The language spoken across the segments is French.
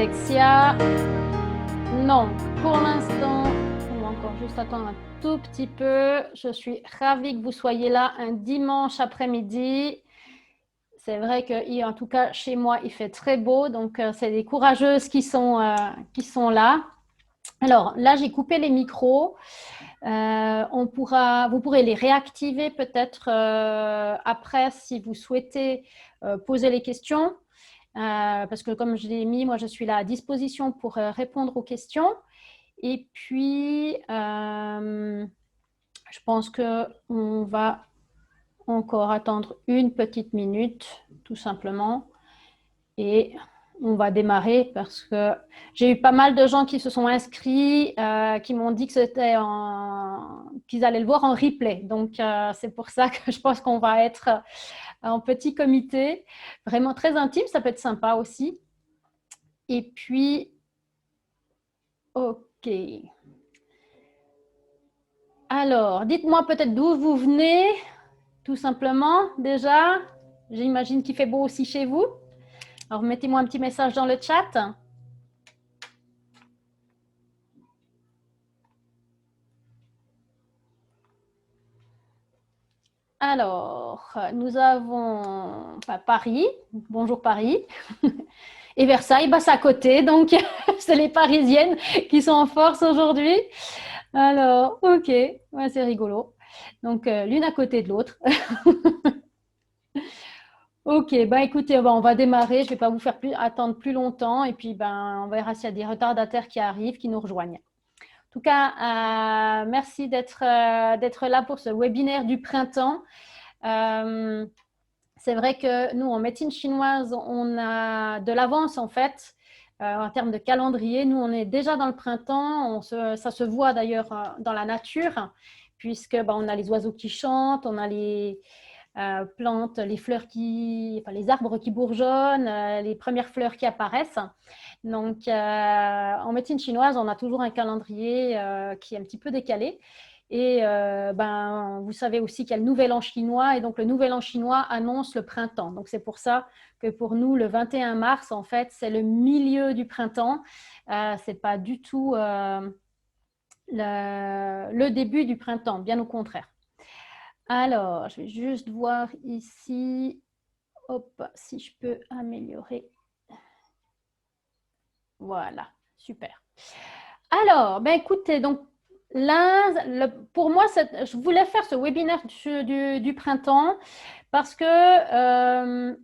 Alexia. Non, pour l'instant, on va encore juste attendre un tout petit peu. Je suis ravie que vous soyez là un dimanche après-midi. C'est vrai que, en tout cas, chez moi, il fait très beau. Donc, c'est des courageuses qui sont là. Alors, là, j'ai coupé les micros. Vous pourrez les réactiver peut-être après si vous souhaitez poser les questions. Parce que comme je l'ai mis, moi, je suis là à disposition pour répondre aux questions. Et puis, je pense qu'on va encore attendre une petite minute, tout simplement. Et on va démarrer parce que j'ai eu pas mal de gens qui se sont inscrits, qui m'ont dit que qu'ils allaient le voir en replay. Donc, c'est pour ça que je pense qu'on va être en petit comité, vraiment très intime. Ça peut être sympa aussi. Et puis, OK. Alors, dites-moi peut-être d'où vous venez, tout simplement, déjà. J'imagine qu'il fait beau aussi chez vous. Alors, mettez-moi un petit message dans le chat. Alors, nous avons Paris. Bonjour Paris. Et Versailles, c'est à côté. Donc, c'est les Parisiennes qui sont en force aujourd'hui. Alors, OK. Ouais, c'est rigolo. Donc, l'une à côté de l'autre. OK, écoutez, on va démarrer. Je ne vais pas vous faire attendre plus longtemps. Et puis, on verra s'il y a des retardataires qui arrivent, qui nous rejoignent. En tout cas, merci d'être là pour ce webinaire du printemps. C'est vrai que nous, en médecine chinoise, on a de l'avance en fait en termes de calendrier. Nous, on est déjà dans le printemps. Ça se voit d'ailleurs dans la nature, puisque on a les oiseaux qui chantent, on a les plantes, les fleurs les arbres qui bourgeonnent, les premières fleurs qui apparaissent. Donc, en médecine chinoise, on a toujours un calendrier qui est un petit peu décalé. Et vous savez aussi qu'il y a le Nouvel An chinois, et donc le Nouvel An chinois annonce le printemps. Donc, c'est pour ça que pour nous, le 21 mars, en fait, c'est le milieu du printemps. Ce n'est pas du tout le début du printemps, bien au contraire. Alors, je vais juste voir ici, hop, si je peux améliorer. Voilà, super. Alors, écoutez, donc là, pour moi, je voulais faire ce webinaire du printemps parce que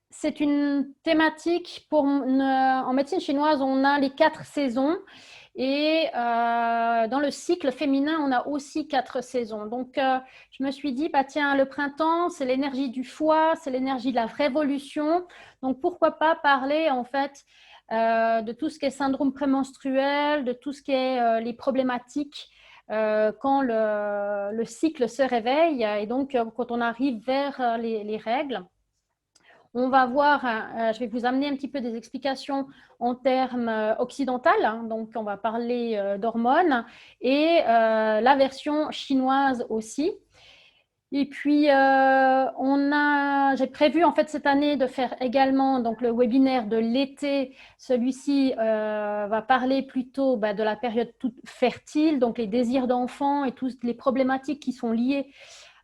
c'est une thématique en médecine chinoise, on a les 4 saisons. Et dans le cycle féminin, on a aussi 4 saisons. Donc, je me suis dit, tiens, le printemps, c'est l'énergie du foie, c'est l'énergie de la révolution. Donc, pourquoi pas parler, en fait, de tout ce qui est syndrome prémenstruel, de tout ce qui est les problématiques quand le cycle se réveille et donc quand on arrive vers les règles. On va voir, je vais vous amener un petit peu des explications en termes occidentaux. Donc, on va parler d'hormones et la version chinoise aussi. Et puis, j'ai prévu en fait cette année de faire également donc, le webinaire de l'été. Celui-ci va parler plutôt de la période toute fertile, donc les désirs d'enfants et toutes les problématiques qui sont liées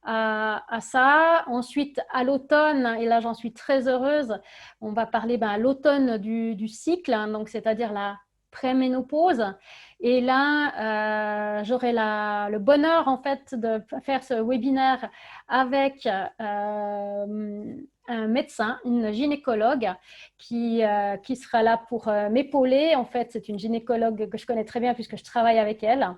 à ça. Ensuite, à l'automne, et là j'en suis très heureuse, on va parler à l'automne du cycle, donc c'est-à-dire la préménopause. Et là, j'aurai le bonheur en fait de faire ce webinaire avec un médecin, une gynécologue qui sera là pour m'épauler. En fait, c'est une gynécologue que je connais très bien puisque je travaille avec elle.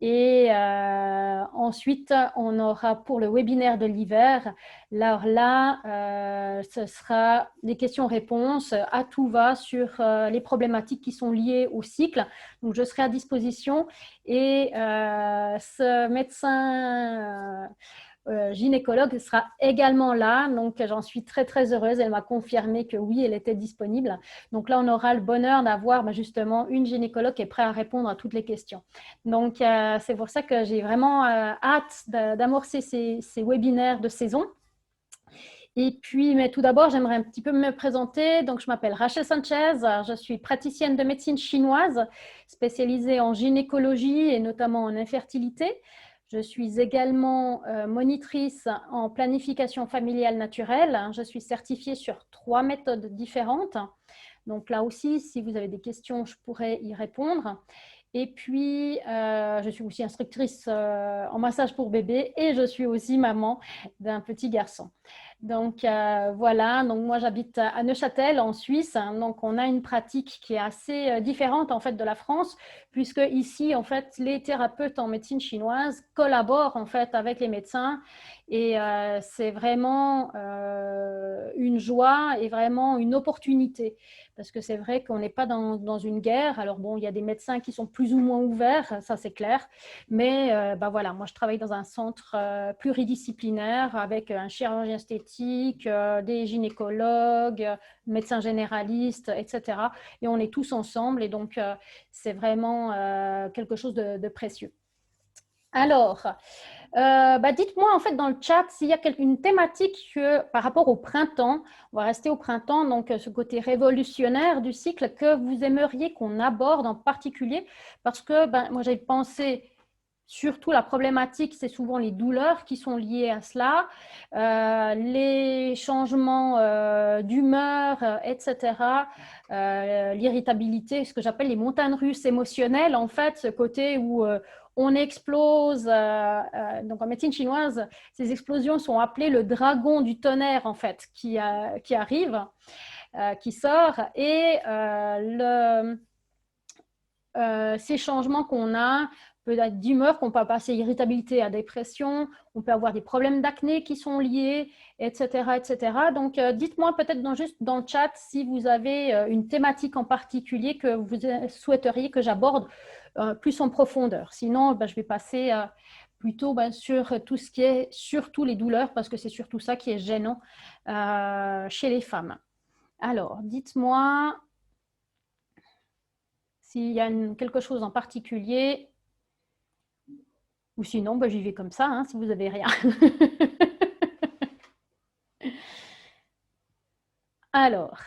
Et ensuite, on aura pour le webinaire de l'hiver, alors là, ce sera des questions-réponses à tout va sur les problématiques qui sont liées au cycle. Donc, je serai à disposition et ce médecin gynécologue sera également là. Donc, j'en suis très, très heureuse. Elle m'a confirmé que oui, elle était disponible. Donc là, on aura le bonheur d'avoir justement une gynécologue qui est prête à répondre à toutes les questions. Donc, c'est pour ça que j'ai vraiment hâte d'amorcer ces webinaires de saison. Et puis, mais tout d'abord, j'aimerais un petit peu me présenter. Donc, je m'appelle Rachel Sanchez. Je suis praticienne de médecine chinoise spécialisée en gynécologie et notamment en infertilité. Je suis également monitrice en planification familiale naturelle. Je suis certifiée sur 3 méthodes différentes. Donc là aussi, si vous avez des questions, je pourrais y répondre. Et puis, je suis aussi instructrice en massage pour bébé et je suis aussi maman d'un petit garçon. Donc voilà, donc moi j'habite à Neuchâtel en Suisse, hein, donc on a une pratique qui est assez différente en fait de la France, puisque ici en fait les thérapeutes en médecine chinoise collaborent en fait avec les médecins et c'est vraiment une joie et vraiment une opportunité, parce que c'est vrai qu'on n'est pas dans une guerre. Alors bon, il y a des médecins qui sont plus ou moins ouverts, ça c'est clair, mais bah voilà, moi je travaille dans un centre pluridisciplinaire avec un chirurgien esthétique, des gynécologues, médecins généralistes, etc. Et on est tous ensemble et donc c'est vraiment quelque chose de précieux. Alors, bah dites-moi en fait dans le chat s'il y a une thématique que, par rapport au printemps, on va rester au printemps, donc ce côté révolutionnaire du cycle que vous aimeriez qu'on aborde en particulier, parce que ben, moi j'ai pensé surtout la problématique, c'est souvent les douleurs qui sont liées à cela, les changements d'humeur, etc., l'irritabilité, ce que j'appelle les montagnes russes émotionnelles, en fait, ce côté où on explose. Donc en médecine chinoise, ces explosions sont appelées le dragon du tonnerre, en fait, qui arrive, qui sort, et ces changements qu'on a, peut-être d'humeur, qu'on peut passer irritabilité à dépression, on peut avoir des problèmes d'acné qui sont liés, etc. etc. Donc, dites-moi peut-être juste dans le chat si vous avez une thématique en particulier que vous souhaiteriez que j'aborde plus en profondeur. Sinon, je vais passer plutôt sur tout ce qui est surtout les douleurs, parce que c'est surtout ça qui est gênant chez les femmes. Alors, dites-moi s'il y a quelque chose en particulier, ou sinon, j'y vais comme ça, hein, si vous n'avez rien. Alors,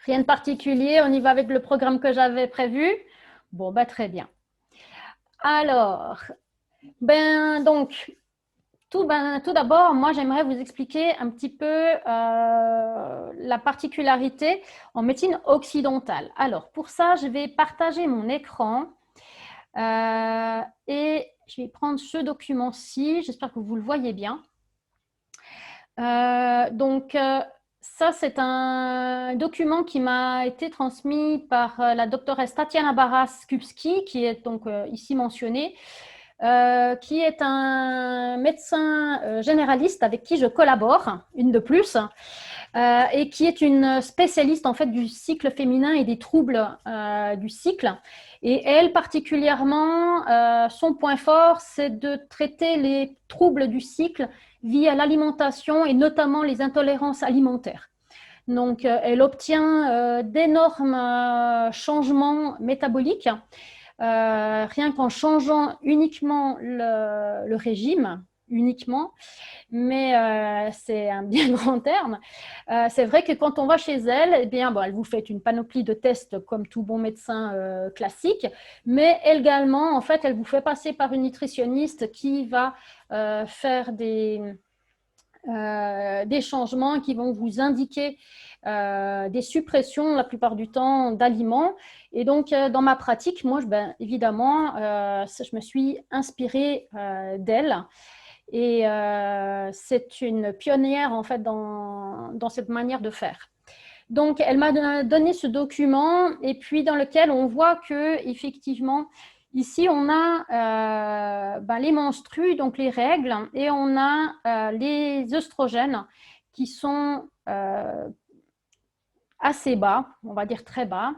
rien de particulier, on y va avec le programme que j'avais prévu. Bon, très bien. Alors, donc, tout d'abord, moi, j'aimerais vous expliquer un petit peu la particularité en médecine occidentale. Alors, pour ça, je vais partager mon écran et je vais prendre ce document-ci. J'espère que vous le voyez bien. Donc, ça, c'est un document qui m'a été transmis par la doctoresse Tatiana Baras-Kupski, qui est donc ici mentionnée, qui est un médecin généraliste avec qui je collabore, une de plus, et qui est une spécialiste en fait du cycle féminin et des troubles du cycle. Et elle, particulièrement, son point fort, c'est de traiter les troubles du cycle via l'alimentation et notamment les intolérances alimentaires. Donc, elle obtient d'énormes changements métaboliques, rien qu'en changeant uniquement le régime, uniquement, mais c'est un bien grand terme. C'est vrai que quand on va chez elle, eh bien, elle vous fait une panoplie de tests comme tout bon médecin classique, mais également, en fait, elle vous fait passer par une nutritionniste qui va faire des changements, qui vont vous indiquer des suppressions la plupart du temps d'aliments. Et donc, dans ma pratique, moi, évidemment, je me suis inspirée d'elle. Et c'est une pionnière en fait dans cette manière de faire. Donc, elle m'a donné ce document et puis dans lequel on voit que effectivement, ici on a les menstrues, donc les règles, et on a les œstrogènes qui sont assez bas, on va dire très bas.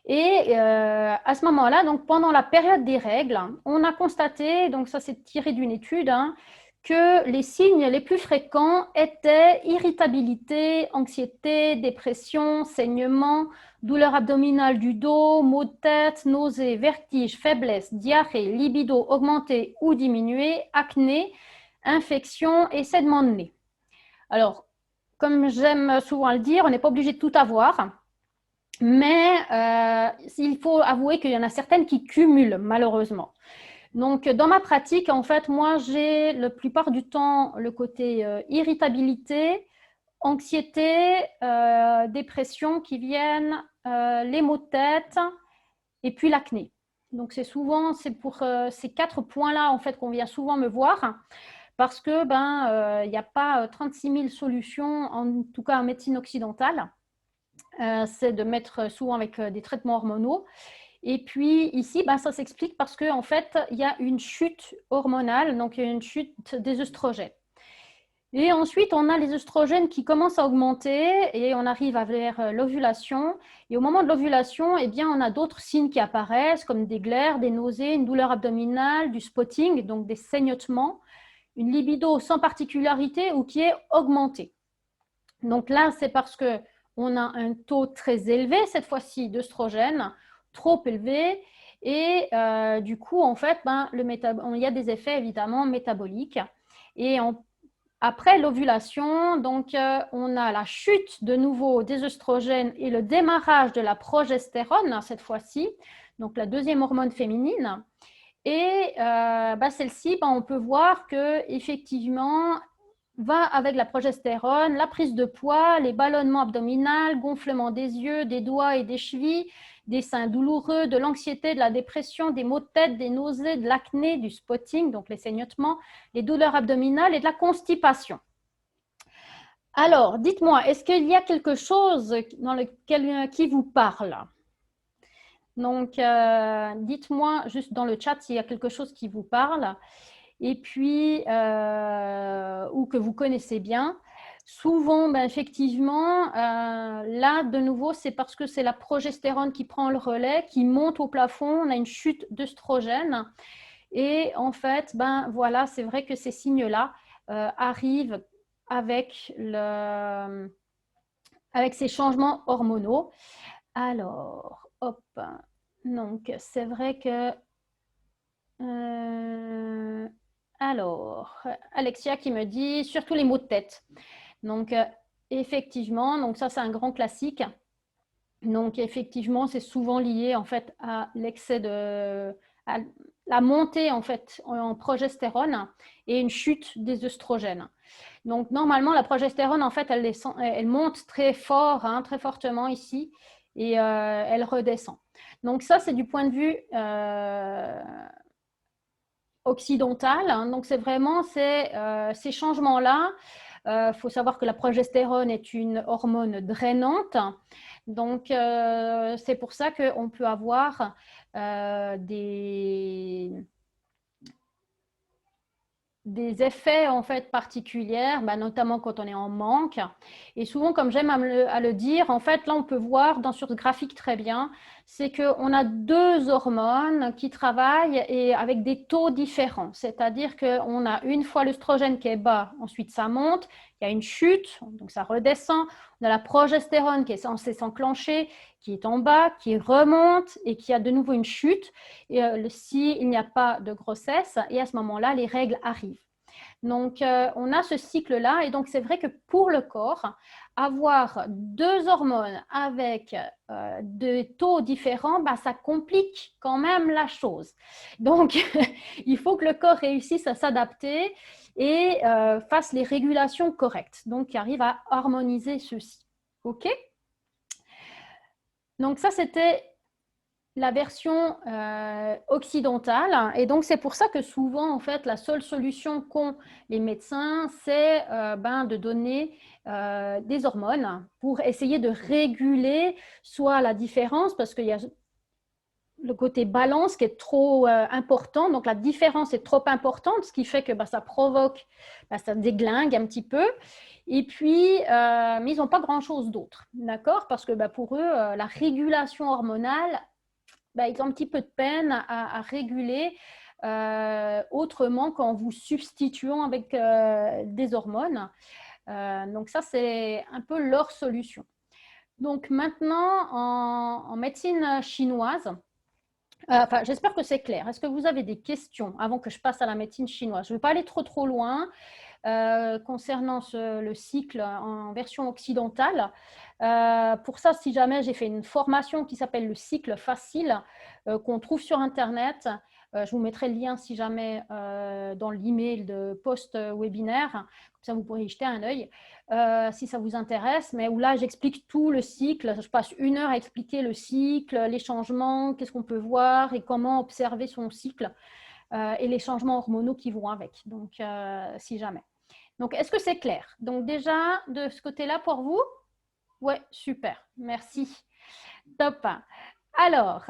Et à ce moment-là, donc pendant la période des règles, on a constaté, donc ça c'est tiré d'une étude, que les signes les plus fréquents étaient irritabilité, anxiété, dépression, saignement, douleur abdominale du dos, maux de tête, nausées, vertiges, faiblesse, diarrhée, libido augmentée ou diminuée, acné, infection et saignements de nez. Alors, comme j'aime souvent le dire, on n'est pas obligé de tout avoir, mais il faut avouer qu'il y en a certaines qui cumulent, malheureusement. Donc, dans ma pratique, en fait, moi, j'ai la plupart du temps le côté irritabilité, anxiété, dépression qui viennent, les maux de tête et puis l'acné. Donc, c'est pour ces 4 points-là, en fait, qu'on vient souvent me voir parce que il n'y a pas 36 000 solutions, en tout cas en médecine occidentale. C'est de mettre souvent avec des traitements hormonaux. Et puis ici, ça s'explique parce qu'en fait, il y a une chute hormonale, donc il y a une chute des œstrogènes. Et ensuite, on a les œstrogènes qui commencent à augmenter et on arrive vers l'ovulation. Et au moment de l'ovulation, eh bien, on a d'autres signes qui apparaissent comme des glaires, des nausées, une douleur abdominale, du spotting, donc des saignements, une libido sans particularité ou qui est augmentée. Donc là, c'est parce qu'on a un taux très élevé, cette fois-ci, d'œstrogènes, trop élevé. Et du coup, en fait, il y a des effets évidemment métaboliques. Et après l'ovulation, donc, on a la chute de nouveau des œstrogènes et le démarrage de la progestérone, cette fois-ci, donc la deuxième hormone féminine. Et celle-ci, on peut voir qu'effectivement, va avec la progestérone, la prise de poids, les ballonnements abdominaux, gonflement des yeux, des doigts et des chevilles, des seins douloureux, de l'anxiété, de la dépression, des maux de tête, des nausées, de l'acné, du spotting, donc les saignements, les douleurs abdominales et de la constipation. Alors, dites-moi, est-ce qu'il y a quelque chose qui vous parle? Donc, dites-moi juste dans le chat s'il y a quelque chose qui vous parle et puis ou que vous connaissez bien. Souvent, effectivement, là, de nouveau, c'est parce que c'est la progestérone qui prend le relais, qui monte au plafond, on a une chute d'œstrogène. Et en fait, voilà, c'est vrai que ces signes-là arrivent avec ces changements hormonaux. Alors, hop, donc c'est vrai que... alors, Alexia qui me dit surtout les maux de tête. Donc, effectivement, donc ça c'est un grand classique. Donc, effectivement, c'est souvent lié en fait à à la montée en fait en progestérone et une chute des œstrogènes. Donc, normalement, la progestérone en fait, elle monte très fort, très fortement ici et elle redescend. Donc, ça c'est du point de vue occidentale. Donc, c'est vraiment ces changements-là. Il faut savoir que la progestérone est une hormone drainante. Donc, c'est pour ça qu'on peut avoir des effets en fait particuliers, notamment quand on est en manque. Et souvent, comme j'aime à le dire, en fait, là, on peut voir sur ce graphique très bien, c'est qu'on a 2 hormones qui travaillent et avec des taux différents. C'est-à-dire qu'on a une fois l'œstrogène qui est bas, ensuite ça monte, il y a une chute, donc ça redescend. On a la progestérone qui est censée s'enclencher, qui est en bas, qui remonte et qui a de nouveau une chute s'il n'y a pas de grossesse. Et à ce moment-là, les règles arrivent. Donc, on a ce cycle-là. Et donc, c'est vrai que pour le corps, avoir 2 hormones avec des taux différents, ça complique quand même la chose. Donc, il faut que le corps réussisse à s'adapter et fasse les régulations correctes. Donc, il arrive à harmoniser ceci. OK? Donc, ça, c'était la version occidentale. Et donc, c'est pour ça que souvent, en fait, la seule solution qu'ont les médecins, c'est de donner des hormones pour essayer de réguler soit la différence, parce qu'il y a le côté balance qui est trop important. Donc, la différence est trop importante, ce qui fait que ça provoque, ça déglingue un petit peu. Et puis, mais ils n'ont pas grand-chose d'autre, d'accord? Parce que pour eux, la régulation hormonale, ils ont un petit peu de peine à réguler autrement qu'en vous substituant avec des hormones. Donc ça, c'est un peu leur solution. Donc maintenant, en médecine chinoise, Enfin, j'espère que c'est clair. Est-ce que vous avez des questions avant que je passe à la médecine chinoise? Je ne veux pas aller trop loin concernant le cycle en version occidentale. Pour ça, si jamais j'ai fait une formation qui s'appelle le cycle facile qu'on trouve sur Internet, je vous mettrai le lien si jamais dans l'email de post-webinaire. Comme ça, vous pourrez y jeter un œil si ça vous intéresse. Mais où là, j'explique tout le cycle. Je passe 1 heure à expliquer le cycle, les changements, qu'est-ce qu'on peut voir et comment observer son cycle et les changements hormonaux qui vont avec. Donc, si jamais. Donc, est-ce que c'est clair? Donc, déjà, de ce côté-là, pour vous? Ouais, super. Merci. Top. Alors,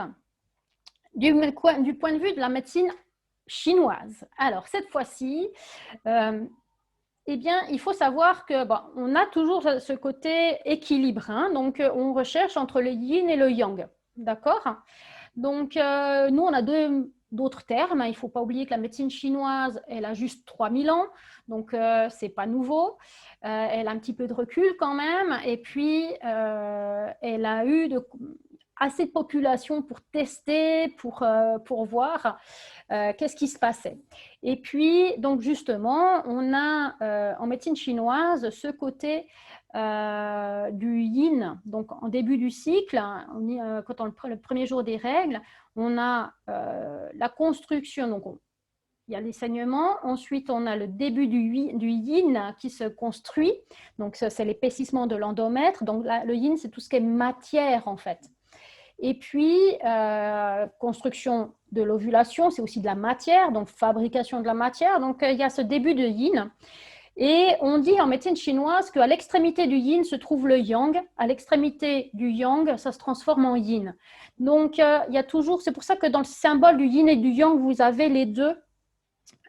du point de vue de la médecine chinoise. Alors, cette fois-ci, eh bien, il faut savoir que on a toujours ce côté équilibre. Hein, donc, on recherche entre le yin et le yang. D'accord? Donc, nous, on a d'autres termes. Il ne faut pas oublier que la médecine chinoise, elle a juste 3000 ans. Donc, ce n'est pas nouveau. Elle a un petit peu de recul quand même. Et puis, elle a eu assez de population pour tester, pour voir qu'est-ce qui se passait. Et puis, donc justement, on a en médecine chinoise ce côté du yin. Donc, en début du cycle, quand le premier jour des règles, on a la construction. Donc, il y a les saignements. Ensuite, on a le début du yin qui se construit. Donc, ça, c'est l'épaississement de l'endomètre. Donc, le yin, c'est tout ce qui est matière, en fait. Et puis, construction de l'ovulation, c'est aussi de la matière, donc fabrication de la matière. Donc, il y a ce début de yin. Et on dit en médecine chinoise qu'à l'extrémité du yin se trouve le yang. À l'extrémité du yang, ça se transforme en yin. Donc, il y a toujours, c'est pour ça que dans le symbole du yin et du yang, vous avez les deux,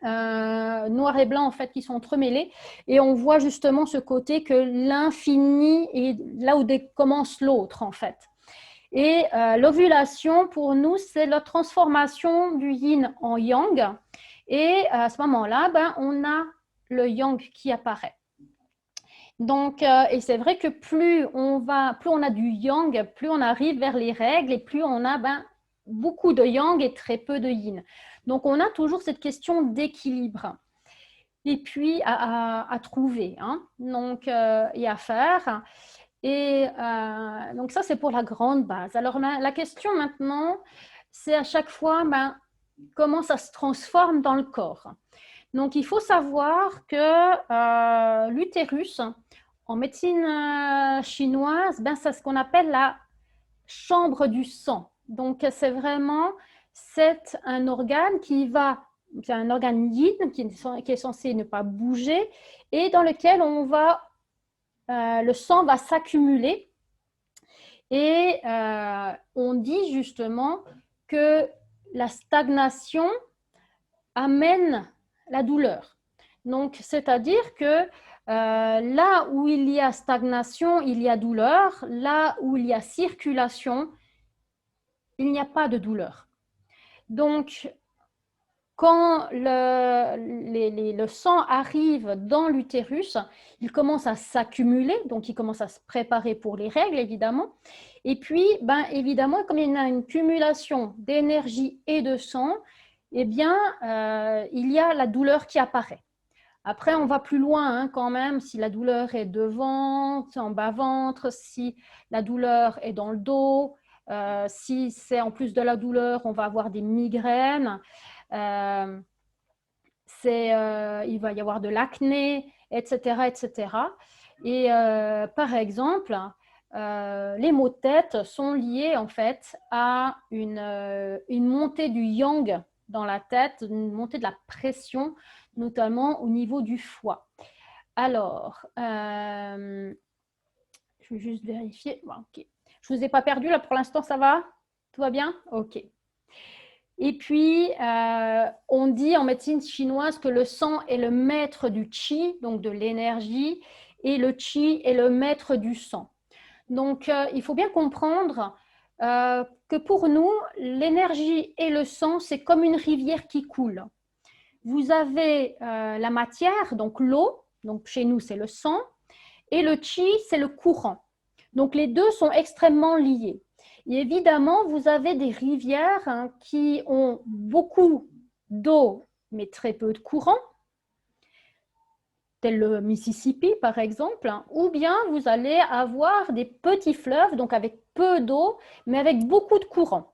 noir et blanc, en fait, qui sont entremêlés. Et on voit justement ce côté que l'infini est là où commence l'autre, en fait. Et l'ovulation, pour nous, c'est la transformation du yin en yang. Et à ce moment-là, on a le yang qui apparaît. Donc, et c'est vrai que plus on a du yang, plus on arrive vers les règles et plus on a beaucoup de yang et très peu de yin. Donc, on a toujours cette question d'équilibre. Et puis, à trouver, hein, donc, et à faire. Et donc ça, c'est pour la grande base. Alors, la question maintenant, c'est à chaque fois comment ça se transforme dans le corps. Donc, il faut savoir que l'utérus, en médecine chinoise, c'est ce qu'on appelle la chambre du sang. Donc, c'est vraiment un organe c'est un organe yin qui est censé ne pas bouger et dans lequel le sang va s'accumuler et on dit justement que la stagnation amène la douleur. Donc, c'est-à-dire que là où il y a stagnation, il y a douleur. Là où il y a circulation, il n'y a pas de douleur. Donc, quand le sang arrive dans l'utérus, il commence à s'accumuler, donc il commence à se préparer pour les règles, évidemment. Et puis, évidemment, comme il y a une cumulation d'énergie et de sang, eh bien, il y a la douleur qui apparaît. Après, on va plus loin hein, quand même, si la douleur est devant, en bas-ventre, si la douleur est dans le dos, si c'est en plus de la douleur, on va avoir des migraines. Il va y avoir de l'acné, etc., etc. Et par exemple, les maux de tête sont liés en fait à une montée du yang dans la tête, une montée de la pression, notamment au niveau du foie. Alors, je vais juste vérifier. Bon, okay. Je ne vous ai pas perdu là pour l'instant, ça va? Tout va bien? Ok. Et puis, on dit en médecine chinoise que le sang est le maître du qi, donc de l'énergie, et le qi est le maître du sang. Donc, il faut bien comprendre que pour nous, l'énergie et le sang, c'est comme une rivière qui coule. Vous avez la matière, donc l'eau, donc chez nous, c'est le sang, et le qi, c'est le courant. Donc, les deux sont extrêmement liés. Et évidemment, vous avez des rivières hein, qui ont beaucoup d'eau, mais très peu de courant, tel le Mississippi par exemple, hein, ou bien vous allez avoir des petits fleuves, donc avec peu d'eau, mais avec beaucoup de courant.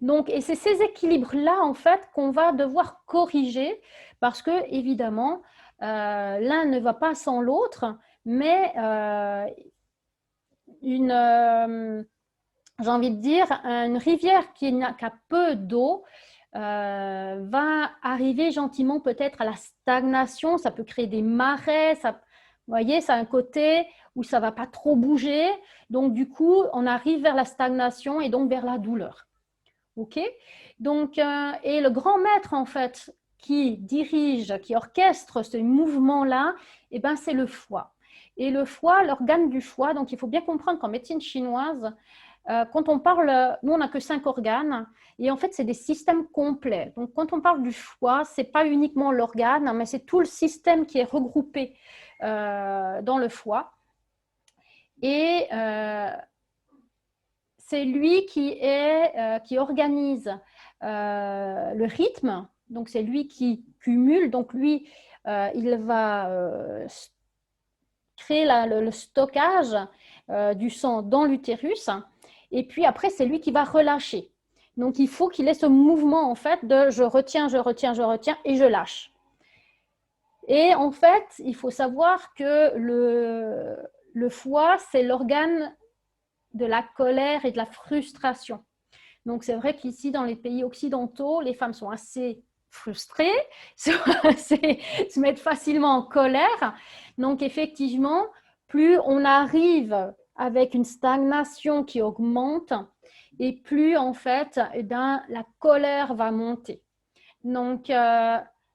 Donc, et c'est ces équilibres-là, en fait, qu'on va devoir corriger parce que, évidemment, l'un ne va pas sans l'autre, mais j'ai envie de dire, une rivière qui n'a qu'à peu d'eau va arriver gentiment peut-être à la stagnation. Ça peut créer des marais. Ça, vous voyez, ça a un côté où ça ne va pas trop bouger. Donc, du coup, on arrive vers la stagnation et donc vers la douleur. OK? Donc, et le grand maître, en fait, qui dirige, qui orchestre ce mouvement-là, eh ben, c'est le foie. Et le foie, l'organe du foie, donc il faut bien comprendre qu'en médecine chinoise, quand on parle, nous on n'a que 5 organes, et en fait c'est des systèmes complets. Donc quand on parle du foie, ce n'est pas uniquement l'organe, mais c'est tout le système qui est regroupé dans le foie. Et c'est lui qui organise le rythme, donc c'est lui qui cumule, donc lui, il va créer le stockage du sang dans l'utérus, et puis après, c'est lui qui va relâcher. Donc, il faut qu'il ait ce mouvement, en fait, de je retiens, je retiens, je retiens, et je lâche. Et en fait, il faut savoir que le foie, c'est l'organe de la colère et de la frustration. Donc, c'est vrai qu'ici, dans les pays occidentaux, les femmes sont assez frustrées, se mettent facilement en colère. Donc, effectivement, plus on arrive avec une stagnation qui augmente, et plus, en fait, eh bien, la colère va monter. Donc,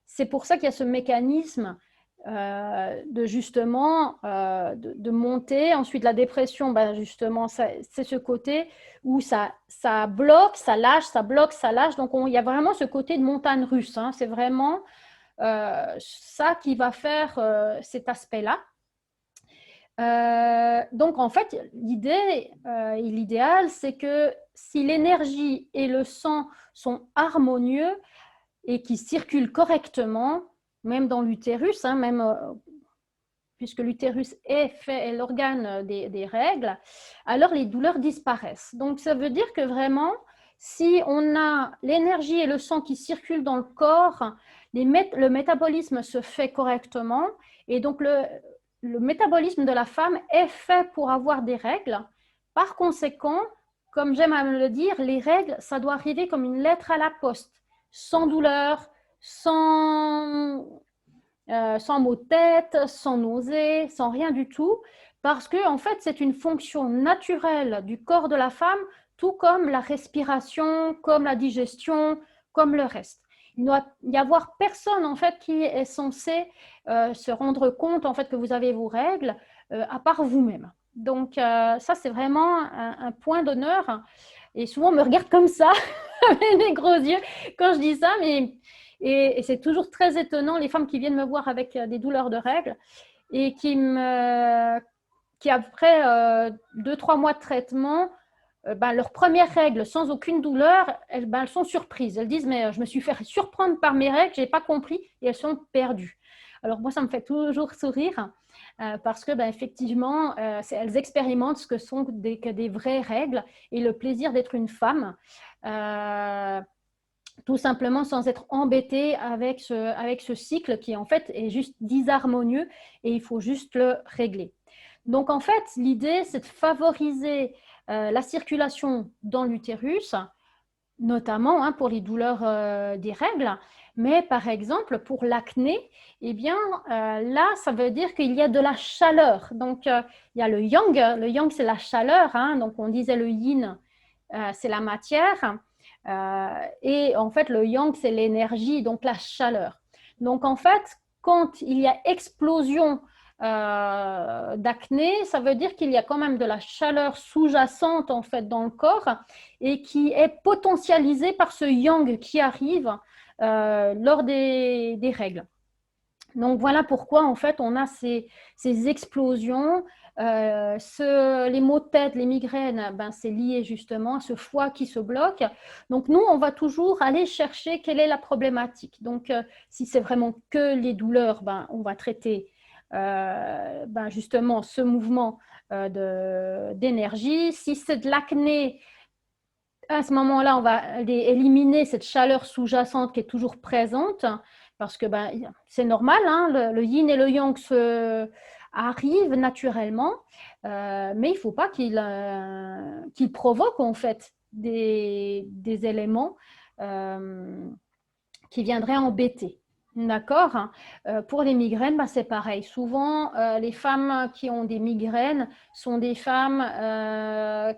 c'est pour ça qu'il y a ce mécanisme de justement de monter. Ensuite, la dépression, ben justement, c'est ce côté où ça bloque, ça lâche, ça bloque, ça lâche. Donc, il y a vraiment ce côté de montagne russe. Hein. C'est vraiment ça qui va faire cet aspect-là. Donc, en fait, l'idée et l'idéal, c'est que si l'énergie et le sang sont harmonieux et qui circulent correctement, même dans l'utérus, hein, même puisque l'utérus est l'organe des règles, alors les douleurs disparaissent. Donc, ça veut dire que vraiment, si on a l'énergie et le sang qui circulent dans le corps, le métabolisme se fait correctement, et donc le métabolisme de la femme est fait pour avoir des règles. Par conséquent, comme j'aime à le dire, les règles, ça doit arriver comme une lettre à la poste, sans douleur, sans maux de tête, sans nausée, sans rien du tout, parce que en fait, c'est une fonction naturelle du corps de la femme, tout comme la respiration, comme la digestion, comme le reste. Il ne doit y avoir personne en fait qui est censé se rendre compte en fait que vous avez vos règles, à part vous-même. Donc ça, c'est vraiment un point d'honneur. Et souvent, on me regarde comme ça, avec des gros yeux, quand je dis ça, mais et c'est toujours très étonnant, les femmes qui viennent me voir avec des douleurs de règles et qui après 2-3 mois de traitement, leurs premières règles sans aucune douleur, elles sont surprises. Elles disent, mais je me suis fait surprendre par mes règles, je n'ai pas compris et elles sont perdues. Alors moi, ça me fait toujours sourire parce que effectivement, elles expérimentent ce que sont des vraies règles et le plaisir d'être une femme. Tout simplement sans être embêté avec ce cycle qui en fait est juste disharmonieux et il faut juste le régler. Donc en fait, l'idée c'est de favoriser la circulation dans l'utérus, notamment pour les douleurs des règles, mais par exemple pour l'acné, eh bien là ça veut dire qu'il y a de la chaleur. Donc il y a le yang c'est la chaleur, donc on disait le yin c'est la matière. Et en fait, le yang, c'est l'énergie, donc la chaleur. Donc en fait, quand il y a explosion d'acné, ça veut dire qu'il y a quand même de la chaleur sous-jacente en fait dans le corps et qui est potentialisée par ce yang qui arrive lors des règles. Donc voilà pourquoi en fait on a ces explosions. Les maux de tête, les migraines, ben, c'est lié justement à ce foie qui se bloque. Donc nous, on va toujours aller chercher quelle est la problématique. Donc si c'est vraiment que les douleurs, ben, on va traiter ben, justement ce mouvement d'énergie. Si c'est de l'acné, à ce moment-là, on va éliminer cette chaleur sous-jacente qui est toujours présente, parce que ben, c'est normal, hein, le yin et le yang arrivent naturellement, mais il ne faut pas qu'il provoque en fait des éléments euh, qui viendraient embêter. D'accord. Pour les migraines, ben, c'est pareil. Souvent, les femmes qui ont des migraines sont des femmes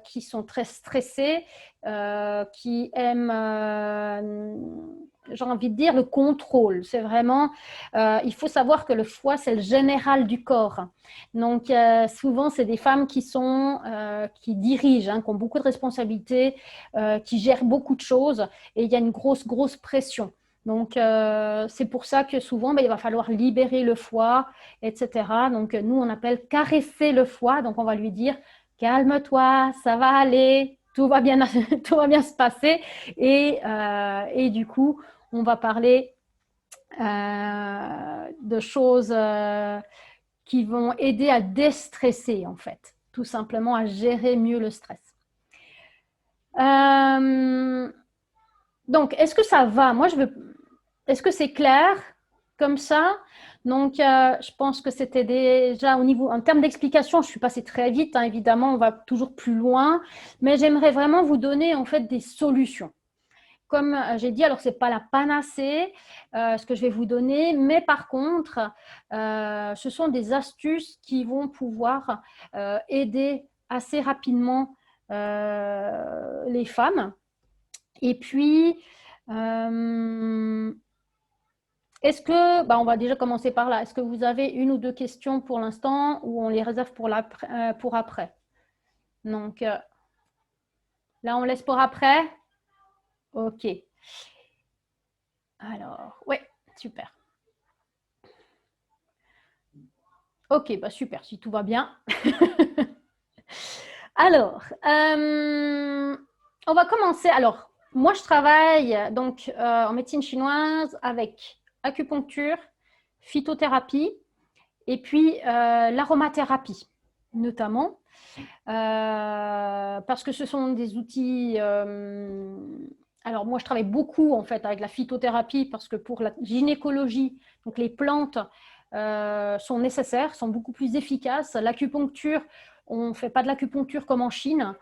qui sont très stressées, qui aiment, j'ai envie de dire, le contrôle. C'est vraiment, il faut savoir que le foie, c'est le général du corps. Donc, souvent, c'est des femmes qui dirigent, hein, qui ont beaucoup de responsabilités, qui gèrent beaucoup de choses, et il y a une grosse pression. Donc, c'est pour ça que souvent, ben, il va falloir libérer le foie, etc. Donc, nous, on appelle caresser le foie. Donc, on va lui dire, calme-toi, ça va aller, tout va bien, tout va bien se passer. Et du coup, on va parler de choses qui vont aider à déstresser, en fait, tout simplement à gérer mieux le stress. Donc, est-ce que ça va? Est-ce que c'est clair comme ça? Donc, je pense que c'était déjà au niveau, en termes d'explication, je suis passée très vite, hein, évidemment, on va toujours plus loin, mais j'aimerais vraiment vous donner en fait des solutions. Comme j'ai dit, alors c'est pas la panacée, ce que je vais vous donner, mais par contre, ce sont des astuces qui vont pouvoir aider assez rapidement les femmes. Et puis, est-ce que, bah, on va déjà commencer par là. Est-ce que vous avez une ou deux questions pour l'instant ou on les réserve pour après? Donc, là, on laisse pour après? Ok. Alors, ouais, super. Ok, bah super, si tout va bien. Alors, on va commencer. Alors, moi, je travaille donc en médecine chinoise avec acupuncture, phytothérapie et puis l'aromathérapie, notamment, parce que ce sont des outils. Alors, moi, je travaille beaucoup en fait avec la phytothérapie parce que pour la gynécologie, donc les plantes sont nécessaires, sont beaucoup plus efficaces. L'acupuncture, on ne fait pas de l'acupuncture comme en Chine.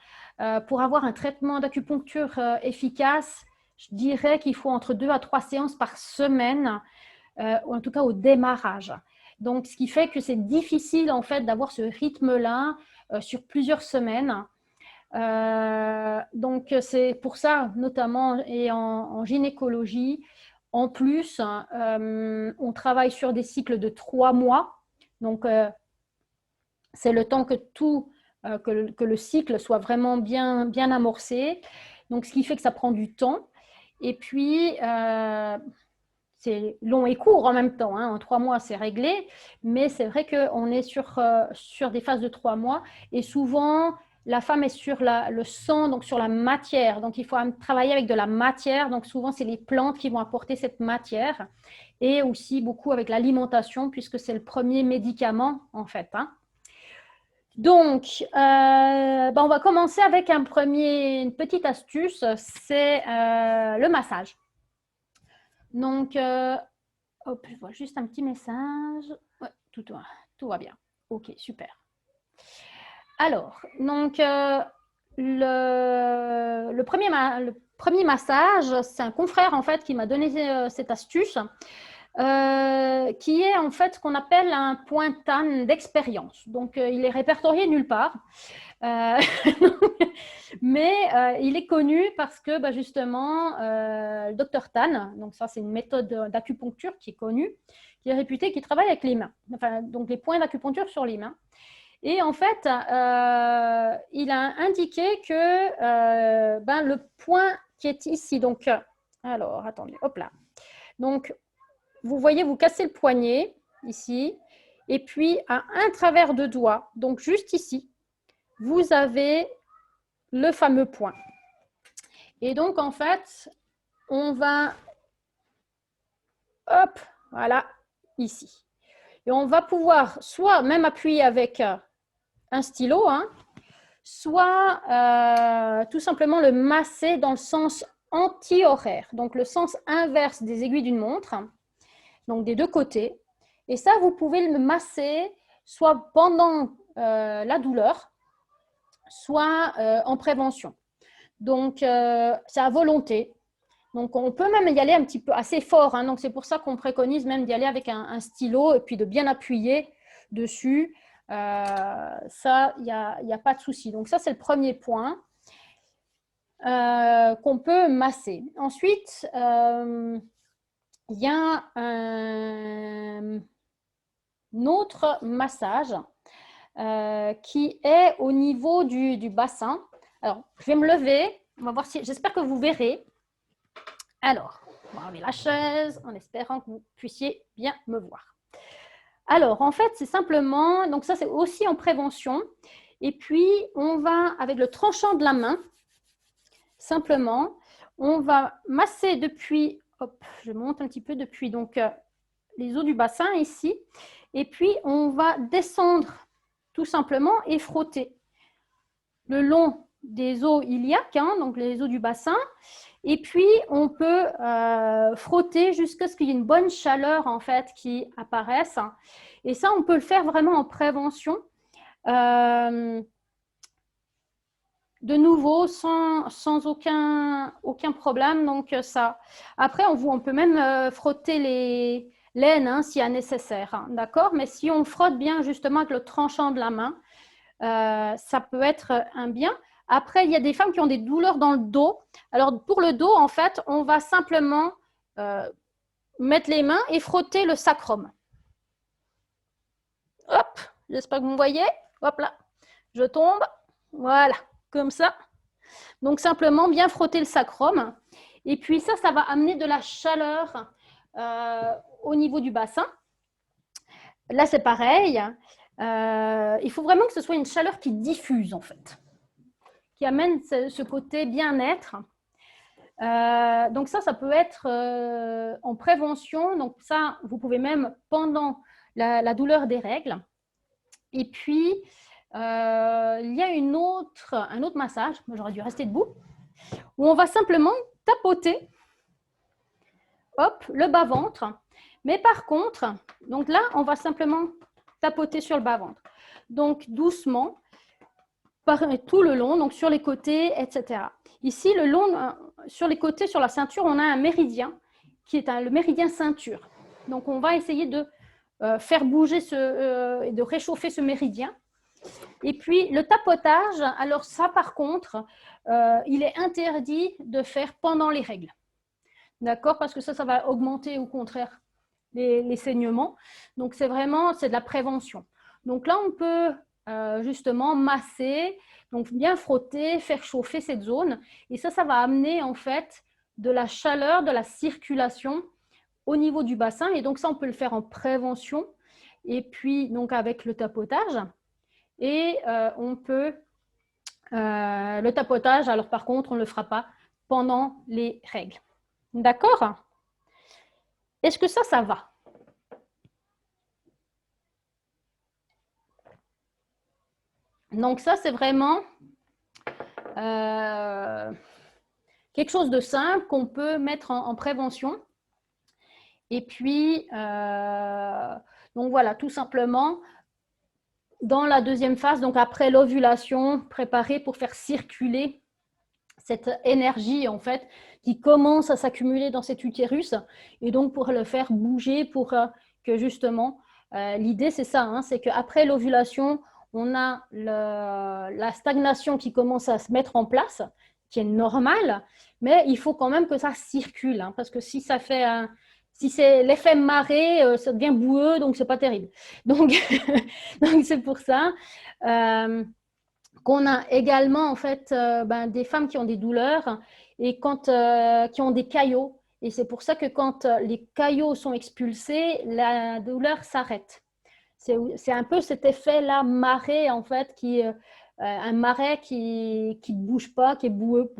Pour avoir un traitement d'acupuncture efficace, je dirais qu'il faut entre 2 à 3 séances par semaine, ou en tout cas au démarrage. Donc, ce qui fait que c'est difficile en fait d'avoir ce rythme-là sur plusieurs semaines. Donc, c'est pour ça, notamment, et en gynécologie, en plus, on travaille sur des cycles de 3 mois. Donc, c'est le temps que le cycle soit vraiment bien amorcé. Donc, ce qui fait que ça prend du temps. Et puis, c'est long et court en même temps, hein. En 3 mois, c'est réglé. Mais c'est vrai qu'on est sur des phases de 3 mois. Et souvent, la femme est sur le sang, donc sur la matière. Donc, il faut travailler avec de la matière. Donc, souvent, c'est les plantes qui vont apporter cette matière. Et aussi beaucoup avec l'alimentation, puisque c'est le premier médicament, en fait, hein. Donc, ben on va commencer avec une petite astuce, c'est le massage. Donc, hop, je vois juste un petit message. Ouais, tout va bien. Ok, super. Alors, donc, le premier massage, c'est un confrère en fait qui m'a donné cette astuce. Qui est en fait ce qu'on appelle un point TAN d'expérience. Donc, il est répertorié nulle part. Euh, mais il est connu parce que bah, justement, le docteur Tan, donc ça c'est une méthode d'acupuncture qui est connue, qui est réputée, qui travaille avec les mains, enfin, donc les points d'acupuncture sur les mains. Et en fait, il a indiqué que ben, le point qui est ici, donc, alors attendez, hop là. Donc, vous voyez, vous cassez le poignet, ici, et puis à un travers de doigt, donc juste ici, vous avez le fameux point. Et donc, en fait, on va, hop, voilà, ici. Et on va pouvoir soit même appuyer avec un stylo, hein, soit tout simplement le masser dans le sens anti-horaire, donc le sens inverse des aiguilles d'une montre, donc des deux côtés. Et ça, vous pouvez le masser soit pendant la douleur, soit en prévention. Donc, c'est à volonté. Donc, on peut même y aller un petit peu assez fort. Hein, donc, c'est pour ça qu'on préconise même d'y aller avec un stylo et puis de bien appuyer dessus. Ça, il n'y a pas de souci. Donc, ça, c'est le premier point qu'on peut masser. Ensuite, il y a un autre massage qui est au niveau du bassin. Alors, je vais me lever. On va voir si. J'espère que vous verrez. Alors, on va enlever la chaise en espérant que vous puissiez bien me voir. Alors, en fait, c'est simplement, donc ça, c'est aussi en prévention. Et puis, on va, avec le tranchant de la main, simplement, on va masser depuis, hop, je monte un petit peu depuis donc, les os du bassin ici. Et puis, on va descendre tout simplement et frotter le long des os iliaques, hein, donc les os du bassin. Et puis, on peut frotter jusqu'à ce qu'il y ait une bonne chaleur, en fait, qui apparaisse. Et ça, on peut le faire vraiment en prévention. De nouveau, sans aucun problème. Donc, ça. Après, on peut même frotter les laines, hein, s'il y a nécessaire. Hein, d'accord? Mais si on frotte bien, justement, avec le tranchant de la main, ça peut être un bien. Après, il y a des femmes qui ont des douleurs dans le dos. Alors, pour le dos, en fait, on va simplement mettre les mains et frotter le sacrum. Hop, j'espère que vous me voyez. Hop là, je tombe. Voilà, comme ça. Donc, simplement bien frotter le sacrum. Et puis ça va amener de la chaleur au niveau du bassin. Là, c'est pareil. Il faut vraiment que ce soit une chaleur qui diffuse, en fait, qui amène ce côté bien-être. Donc ça peut être en prévention. Donc ça, vous pouvez même pendant la douleur des règles. Et puis, il y a un autre massage, j'aurais dû rester debout, où on va simplement tapoter, hop, le bas-ventre. Mais par contre, donc là, on va simplement tapoter sur le bas-ventre. Donc doucement, tout le long, donc sur les côtés, etc. Ici, le long, sur les côtés, sur la ceinture, on a un méridien qui est le méridien ceinture. Donc, on va essayer de faire bouger et de réchauffer ce méridien. Et puis, le tapotage, alors ça, par contre, il est interdit de faire pendant les règles. D'accord? Parce que ça va augmenter, au contraire, les saignements. Donc, c'est de la prévention. Donc là, on peut justement masser, donc bien frotter, faire chauffer cette zone. Et ça va amener en fait de la chaleur, de la circulation au niveau du bassin. Et donc ça, on peut le faire en prévention. Et puis, donc avec le tapotage. Et on peut, le tapotage, alors par contre, on ne le fera pas pendant les règles. D'accord? Est-ce que ça va? Donc ça, c'est vraiment quelque chose de simple qu'on peut mettre en prévention. Et puis, donc voilà, tout simplement, dans la deuxième phase, donc après l'ovulation, préparer pour faire circuler cette énergie, en fait, qui commence à s'accumuler dans cet utérus, et donc pour le faire bouger, pour que justement, l'idée c'est ça, hein, c'est qu'après l'ovulation, on a la stagnation qui commence à se mettre en place, qui est normale, mais il faut quand même que ça circule, hein, parce que si ça fait si c'est l'effet marée, ça devient boueux, donc c'est pas terrible. Donc, donc c'est pour ça qu'on a également en fait des femmes qui ont des douleurs et qui ont des caillots Et c'est pour ça que quand les caillots sont expulsés, la douleur s'arrête. C'est un peu cet effet-là, marée, en fait, un marais qui ne bouge pas, qui est boueux,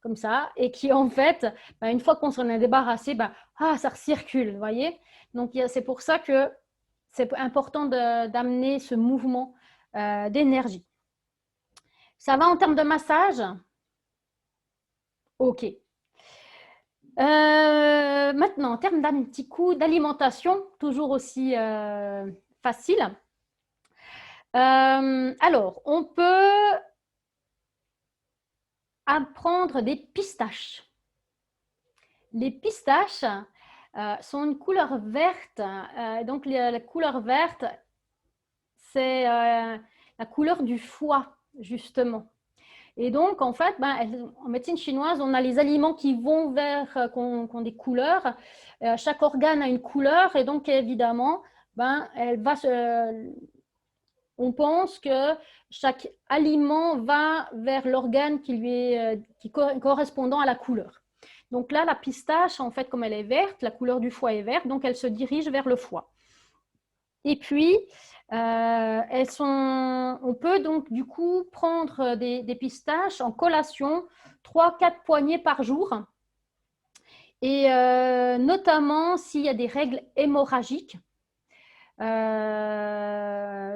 comme ça, et qui, en fait, une fois qu'on s'en est débarrassé, ça recircule, vous voyez. Donc, c'est pour ça que c'est important d'amener ce mouvement d'énergie. Ça va en termes de massage? OK. Maintenant, en termes d'un petit coup d'alimentation, toujours aussi facile. Alors, on peut apprendre des pistaches. Les pistaches sont une couleur verte. Donc, la couleur verte, c'est la couleur du foie, justement. Et donc, en fait, en médecine chinoise, on a les aliments qui vont vers, qui ont des couleurs. Chaque organe a une couleur et donc, évidemment, on pense que chaque aliment va vers l'organe qui correspondant à la couleur. Donc là, la pistache, en fait, comme elle est verte, la couleur du foie est verte, donc elle se dirige vers le foie. Et puis, on peut donc du coup prendre des pistaches en collation, 3-4 poignées par jour. Et notamment s'il y a des règles hémorragiques.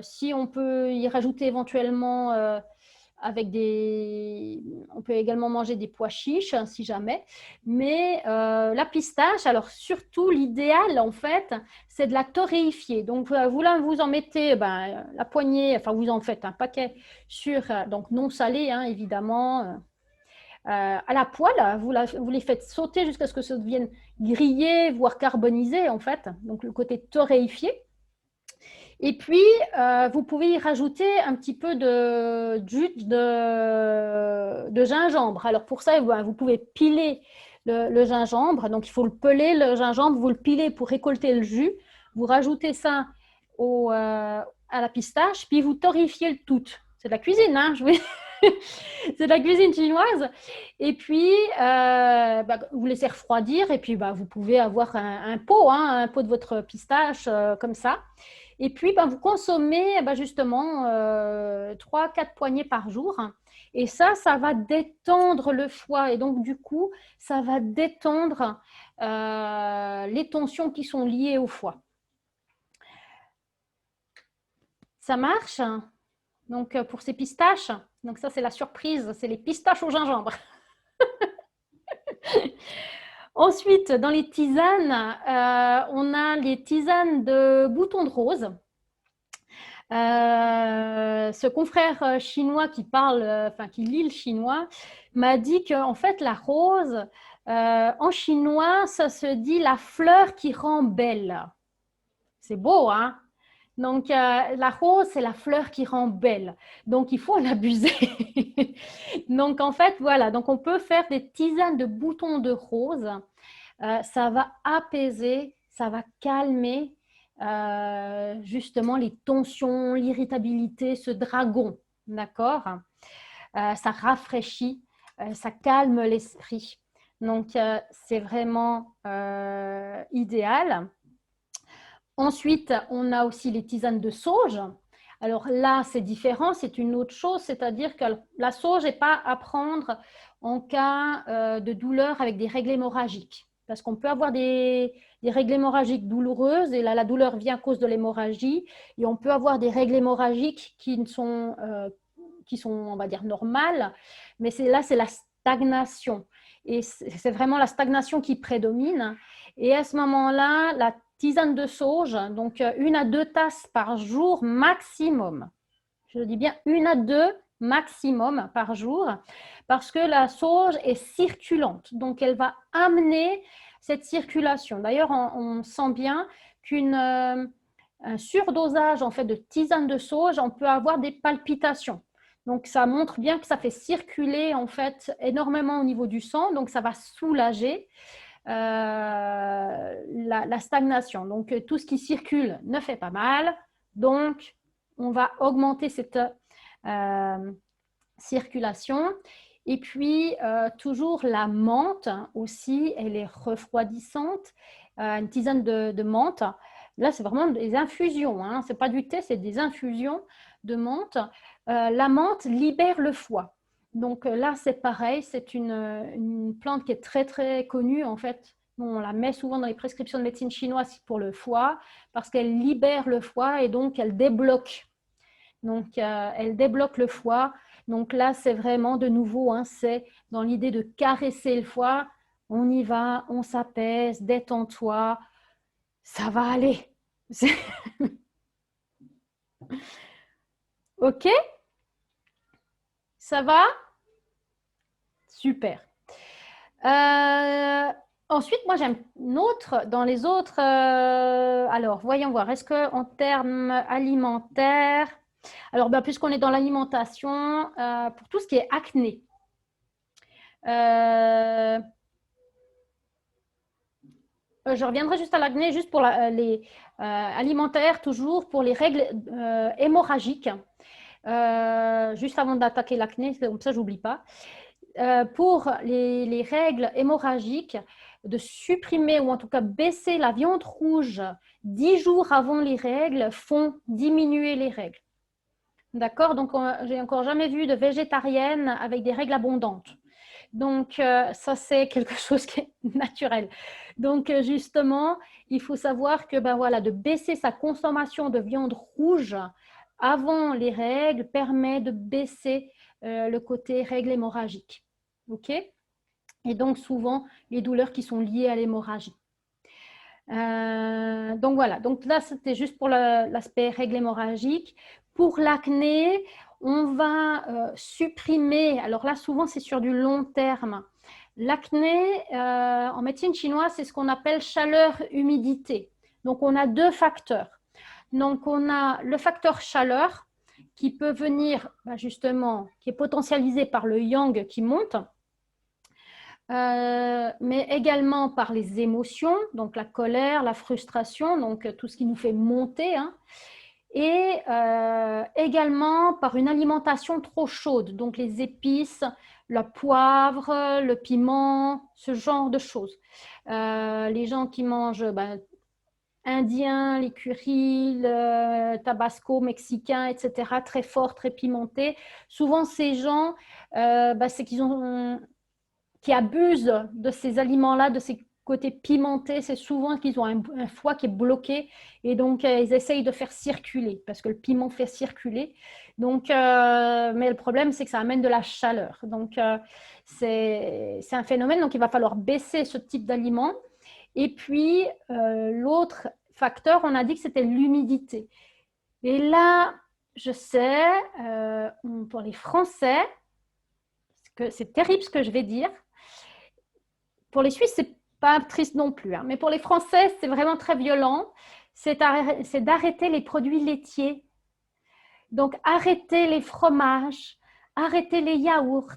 Si on peut y rajouter éventuellement on peut également manger des pois chiches, hein, si jamais. Mais la pistache, alors surtout l'idéal en fait, c'est de la torréfier. Donc vous en mettez la poignée, enfin vous en faites un paquet sur, donc non salé hein, évidemment, à la poêle. Vous les faites sauter jusqu'à ce que ça devienne grillé, voire carbonisé en fait. Donc le côté torréfié. Et puis, vous pouvez y rajouter un petit peu de jus de gingembre. Alors pour ça, vous pouvez piler le gingembre. Donc il faut le peler, le gingembre, vous le pilez pour récolter le jus. Vous rajoutez ça à la pistache, puis vous torréfiez le tout. C'est de la cuisine, hein, c'est de la cuisine chinoise. Et puis, vous laissez refroidir. Et puis, vous pouvez avoir un pot de votre pistache comme ça. Et puis, vous consommez justement 3-4 poignées par jour. Et ça va détendre le foie. Et donc, du coup, ça va détendre les tensions qui sont liées au foie. Ça marche. Donc, pour ces pistaches, donc ça, c'est la surprise, c'est les pistaches au gingembre. Ensuite, dans les tisanes, on a les tisanes de bouton de rose. Ce confrère chinois qui lit le chinois, m'a dit qu'en fait, la rose, en chinois, ça se dit la fleur qui rend belle. C'est beau, hein? Donc, la rose, c'est la fleur qui rend belle. Donc, il faut en abuser. Donc, en fait, voilà. Donc, on peut faire des tisanes de boutons de rose. Ça va apaiser, ça va calmer justement les tensions, l'irritabilité, ce dragon. D'accord? Ça rafraîchit, ça calme l'esprit. Donc, c'est vraiment idéal. Ensuite, on a aussi les tisanes de sauge. Alors là, c'est différent, c'est une autre chose, c'est-à-dire que la sauge n'est pas à prendre en cas de douleur avec des règles hémorragiques. Parce qu'on peut avoir des règles hémorragiques douloureuses, et là, la douleur vient à cause de l'hémorragie, et on peut avoir des règles hémorragiques qui sont, on va dire, normales, mais là, c'est la stagnation. Et c'est vraiment la stagnation qui prédomine. Et à ce moment-là, la tisane de sauge, donc 1 à 2 tasses par jour maximum. Je dis bien 1 à 2 maximum par jour, parce que la sauge est circulante, donc elle va amener cette circulation. D'ailleurs, on sent bien qu'un surdosage en fait de tisane de sauge, on peut avoir des palpitations. Donc ça montre bien que ça fait circuler en fait énormément au niveau du sang, donc ça va soulager la stagnation. Donc, tout ce qui circule ne fait pas mal. Donc, on va augmenter cette circulation. Et puis, toujours la menthe aussi, elle est refroidissante. Une tisane de menthe. Là, c'est vraiment des infusions, hein. Ce n'est pas du thé, c'est des infusions de menthe. La menthe libère le foie. Donc là, c'est pareil, c'est une plante qui est très, très connue en fait. On la met souvent dans les prescriptions de médecine chinoise pour le foie parce qu'elle libère le foie et donc elle débloque. Donc, elle débloque le foie. Donc là, c'est vraiment de nouveau, hein, c'est dans l'idée de caresser le foie. On y va, on s'apaise, détends-toi, ça va aller. Ok, ça va? Super. Ensuite, moi, j'aime une autre, dans les autres. Alors, voyons voir. Est-ce qu'en termes alimentaires, alors, ben, puisqu'on est dans l'alimentation, pour tout ce qui est acné, je reviendrai juste à l'acné, juste pour les alimentaires, toujours pour les règles hémorragiques. Juste avant d'attaquer l'acné, comme ça, j'oublie pas. Pour les règles hémorragiques, de supprimer ou en tout cas baisser la viande rouge 10 jours avant les règles font diminuer les règles. D'accord? Donc, j'ai encore jamais vu de végétarienne avec des règles abondantes. Donc, ça, c'est quelque chose qui est naturel. Donc, justement, il faut savoir que, ben voilà, de baisser sa consommation de viande rouge avant les règles permet de baisser le côté règles hémorragiques. OK? Et donc, souvent, les douleurs qui sont liées à l'hémorragie. Donc, voilà. Donc, là, c'était juste pour l'aspect règles hémorragiques. Pour l'acné, on va supprimer, alors là, souvent, c'est sur du long terme. L'acné, en médecine chinoise, c'est ce qu'on appelle chaleur-humidité. Donc, on a deux facteurs. Donc, on a le facteur chaleur qui peut venir, justement, qui est potentialisé par le yang qui monte, mais également par les émotions, donc la colère, la frustration, donc tout ce qui nous fait monter, hein, et également par une alimentation trop chaude, donc les épices, le poivre, le piment, ce genre de choses. Les gens qui mangent indien, les currys, le tabasco mexicain, etc., très fort, très pimenté, souvent ces gens, c'est qu'ils ont qui abusent de ces aliments-là, de ces côtés pimentés, c'est souvent qu'ils ont un foie qui est bloqué et donc ils essayent de faire circuler parce que le piment fait circuler. Donc, mais le problème, c'est que ça amène de la chaleur. Donc, c'est un phénomène. Donc, il va falloir baisser ce type d'aliments. Et puis, l'autre facteur, on a dit que c'était l'humidité. Et là, je sais, pour les Français, que c'est terrible ce que je vais dire, pour les Suisses, c'est pas triste non plus, hein. Mais pour les Français, c'est vraiment très violent. C'est d'arrêter les produits laitiers. Donc, arrêter les fromages, arrêter les yaourts,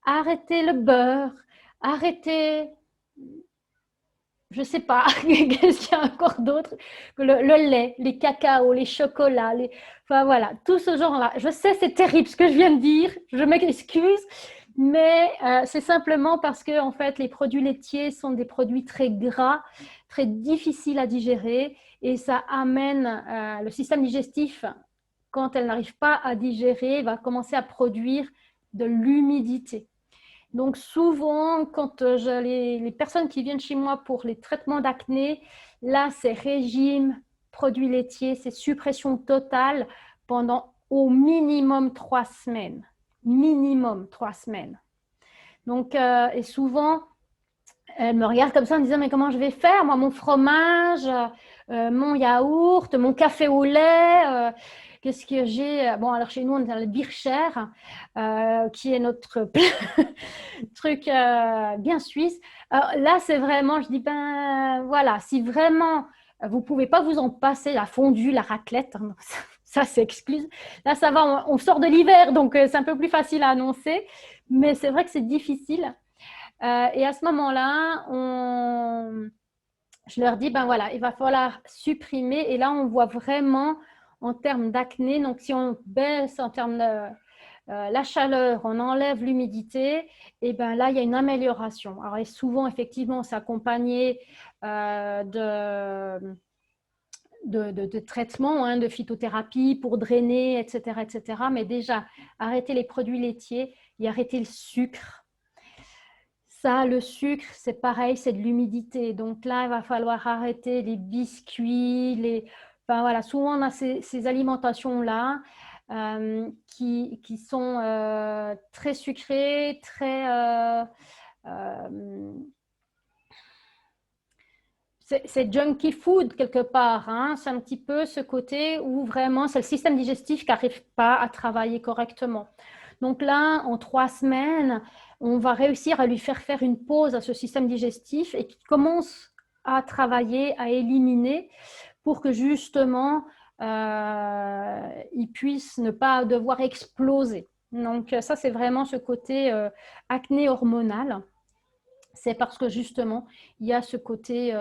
arrêter le beurre, arrêter, je sais pas, qu'est-ce qu'il y a encore d'autre, le lait, les cacao, les chocolats, enfin voilà, tout ce genre-là. Je sais, c'est terrible ce que je viens de dire, je m'excuse, mais c'est simplement parce que en fait, les produits laitiers sont des produits très gras, très difficiles à digérer, et ça amène le système digestif, quand elle n'arrive pas à digérer, va commencer à produire de l'humidité. Donc souvent, quand les personnes qui viennent chez moi pour les traitements d'acné, là, c'est régime, produits laitiers, c'est suppression totale pendant au minimum 3 semaines. Minimum 3 semaines. Donc, et souvent, elle me regarde comme ça en me disant, mais comment je vais faire? Moi, mon fromage, mon yaourt, mon café au lait, qu'est-ce que j'ai? Bon, alors chez nous, on a le Bircher, qui est notre truc bien suisse. Alors, là, c'est vraiment, je dis, ben voilà, si vraiment vous ne pouvez pas vous en passer, la fondue, la raclette, hein, ça c'est excuse. Là, ça va, on sort de l'hiver, donc c'est un peu plus facile à annoncer, mais c'est vrai que c'est difficile. Et à ce moment-là, je leur dis, ben voilà, il va falloir supprimer. Et là, on voit vraiment en termes d'acné, donc si on baisse en termes la chaleur, on enlève l'humidité, et ben là, il y a une amélioration. Alors, et souvent, effectivement, c'est accompagné de traitements, hein, de phytothérapie pour drainer, etc., etc. Mais déjà, arrêter les produits laitiers et arrêter le sucre. Ça, le sucre, c'est pareil, c'est de l'humidité. Donc là, il va falloir arrêter les biscuits, Enfin voilà, souvent on a ces alimentations-là qui sont très sucrées, très... euh, c'est junky food quelque part, hein. C'est un petit peu ce côté où vraiment c'est le système digestif qui n'arrive pas à travailler correctement. Donc là, en 3 semaines, on va réussir à lui faire une pause à ce système digestif et qu'il commence à travailler, à éliminer pour que justement il puisse ne pas devoir exploser. Donc ça, c'est vraiment ce côté acné hormonal. C'est parce que justement, il y a ce côté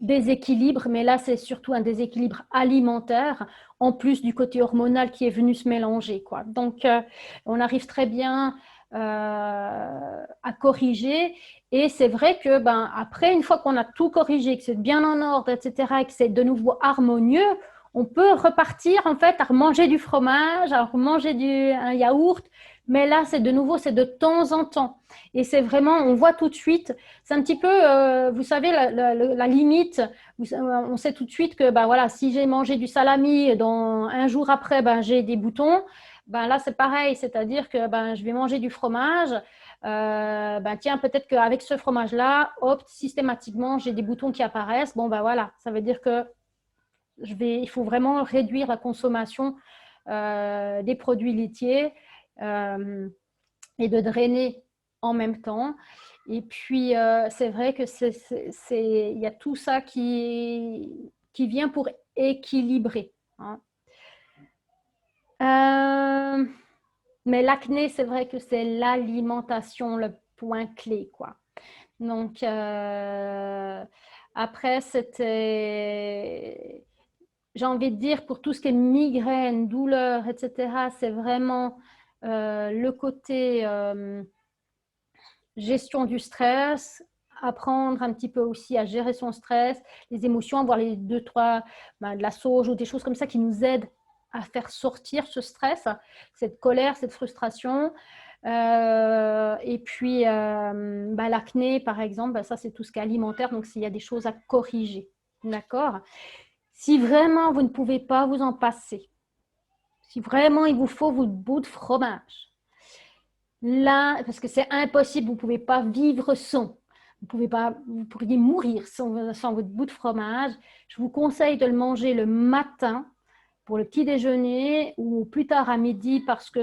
déséquilibre, mais là, c'est surtout un déséquilibre alimentaire, en plus du côté hormonal qui est venu se mélanger, quoi. Donc, on arrive très bien à corriger. Et c'est vrai que, ben, après, une fois qu'on a tout corrigé, que c'est bien en ordre, etc., et que c'est de nouveau harmonieux, on peut repartir, en fait, à manger du fromage, à manger un yaourt. Mais là, c'est de nouveau, c'est de temps en temps. Et c'est vraiment, on voit tout de suite, c'est un petit peu, vous savez, la limite. On sait tout de suite que ben, voilà, si j'ai mangé du salami, un jour après, ben, j'ai des boutons. Ben, là, c'est pareil, c'est-à-dire que ben, je vais manger du fromage. Ben, tiens, peut-être qu'avec ce fromage-là, hop, systématiquement, j'ai des boutons qui apparaissent. Bon, ben voilà, ça veut dire que il faut vraiment réduire la consommation des produits laitiers et de drainer en même temps. Et puis, c'est vrai que il y a tout ça qui vient pour équilibrer, hein. Mais l'acné, c'est vrai que c'est l'alimentation le point clé, quoi. Donc, après, j'ai envie de dire, pour tout ce qui est migraine, douleur, etc., c'est vraiment le côté gestion du stress, apprendre un petit peu aussi à gérer son stress, les émotions, avoir les 2, 3, de la sauge ou des choses comme ça qui nous aident à faire sortir ce stress, cette colère, cette frustration. Et puis, l'acné, par exemple, ça, c'est tout ce qui est alimentaire, donc s'il y a des choses à corriger. D'accord? Si vraiment vous ne pouvez pas vous en passer, si vraiment il vous faut votre bout de fromage, là, parce que c'est impossible, vous ne pouvez pas vivre sans. Vous pourriez mourir sans votre bout de fromage. Je vous conseille de le manger le matin pour le petit déjeuner ou plus tard à midi parce que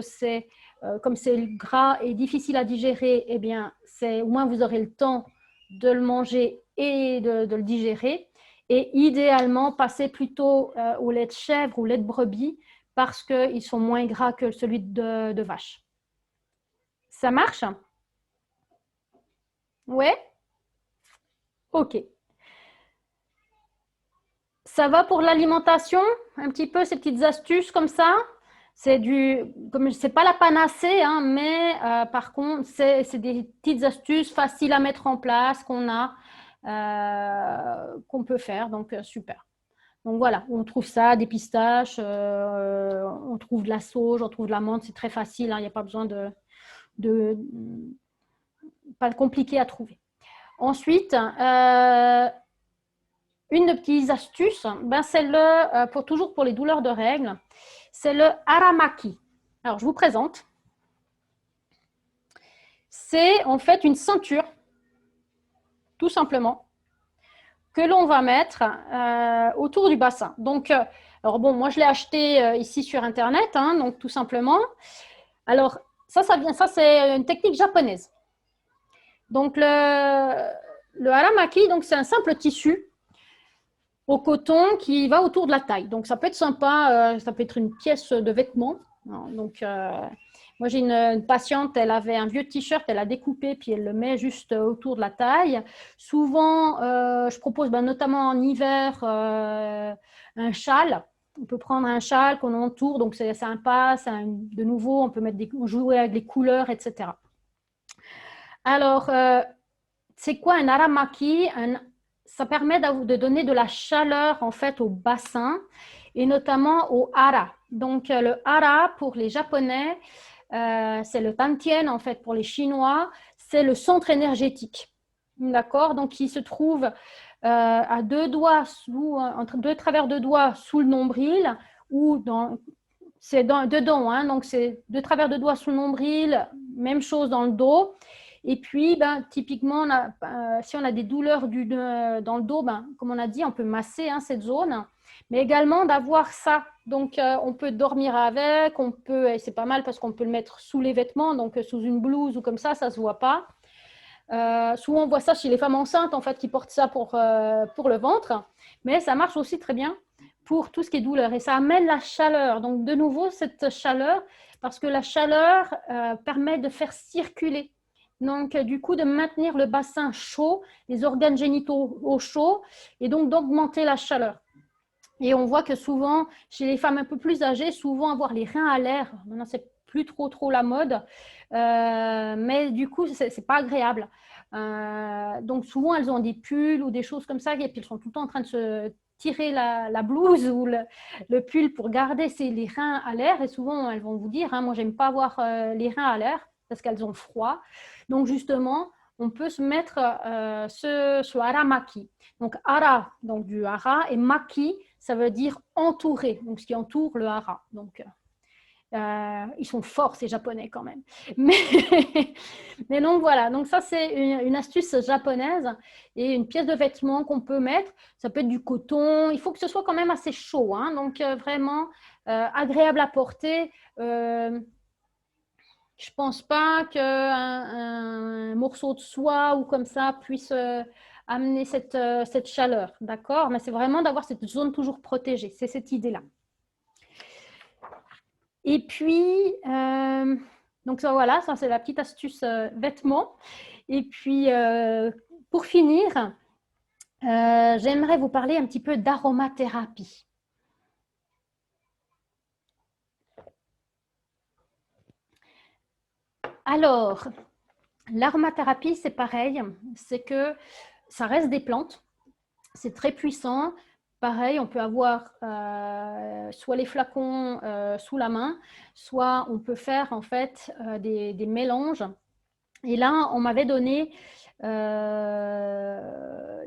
comme c'est gras et difficile à digérer, eh bien, au moins vous aurez le temps de le manger et de le digérer. Et idéalement, passez plutôt au lait de chèvre ou lait de brebis parce qu'ils sont moins gras que celui de vache. Ça marche? Ouais? Ok. Ça va pour l'alimentation? Un petit peu ces petites astuces comme ça? Comme c'est pas la panacée, hein, mais par contre, c'est des petites astuces faciles à mettre en place qu'on peut faire. Donc, super. Donc voilà, on trouve ça, des pistaches, on trouve de la sauge, on trouve de la menthe, c'est très facile, hein, il n'y a pas besoin de pas compliqué à trouver. Ensuite, une des petites astuces, ben c'est toujours pour les douleurs de règles, c'est le aramaki. Alors, je vous présente. C'est en fait une ceinture, tout simplement, que l'on va mettre autour du bassin. Donc, alors bon, moi je l'ai acheté ici sur Internet, hein, donc tout simplement. Alors, ça c'est une technique japonaise. Donc, le aramaki, donc c'est un simple tissu au coton qui va autour de la taille. Donc, ça peut être sympa, ça peut être une pièce de vêtement. Donc, moi, j'ai une patiente, elle avait un vieux t-shirt, elle a découpé, puis elle le met juste autour de la taille. Souvent, je propose, notamment en hiver, un châle. On peut prendre un châle qu'on entoure, donc c'est sympa, de nouveau, on peut jouer avec les couleurs, etc. Alors, c'est quoi un aramaki? Ça permet de donner de la chaleur en fait au bassin et notamment au hara. Donc le hara pour les Japonais, c'est le tantien en fait pour les Chinois, c'est le centre énergétique. D'accord? Donc il se trouve à deux doigts entre deux travers de doigts sous le nombril ou c'est dedans, hein, donc c'est deux travers de doigts sous le nombril, même chose dans le dos. Et puis, typiquement, si on a des douleurs dans le dos, comme on a dit, on peut masser cette zone, mais également d'avoir ça. Donc, on peut dormir avec, et c'est pas mal parce qu'on peut le mettre sous les vêtements, donc sous une blouse ou comme ça ne se voit pas. Souvent, on voit ça chez les femmes enceintes, en fait, qui portent ça pour le ventre, mais ça marche aussi très bien pour tout ce qui est douleur et ça amène la chaleur. Donc, de nouveau, cette chaleur, parce que la chaleur permet de faire circuler. Donc, du coup, de maintenir le bassin chaud, les organes génitaux au chaud et donc d'augmenter la chaleur. Et on voit que souvent, chez les femmes un peu plus âgées, souvent avoir les reins à l'air, maintenant c'est plus trop la mode, mais du coup, c'est pas agréable. Donc souvent, elles ont des pulls ou des choses comme ça, et puis elles sont tout le temps en train de se tirer la blouse ou le pull pour garder les reins à l'air. Et souvent, elles vont vous dire, moi, j'aime pas avoir les reins à l'air parce qu'elles ont froid. Donc justement, on peut se mettre ce haramaki. Donc hara, donc du hara, et maki, ça veut dire entouré, donc ce qui entoure le hara. Donc, ils sont forts, ces Japonais, quand même. Mais donc, voilà. Donc, ça, c'est une astuce japonaise et une pièce de vêtement qu'on peut mettre. Ça peut être du coton. Il faut que ce soit quand même assez chaud. Hein, donc, vraiment agréable à porter. Je ne pense pas qu'un morceau de soie ou comme ça puisse amener cette chaleur. D'accord? Mais c'est vraiment d'avoir cette zone toujours protégée. C'est cette idée-là. Et puis, donc ça, voilà, ça c'est la petite astuce vêtements. Et puis, pour finir, j'aimerais vous parler un petit peu d'aromathérapie. Alors, l'aromathérapie, c'est pareil, c'est que ça reste des plantes, c'est très puissant. Pareil, on peut avoir soit les flacons sous la main, soit on peut faire en fait des mélanges. Et là, on m'avait donné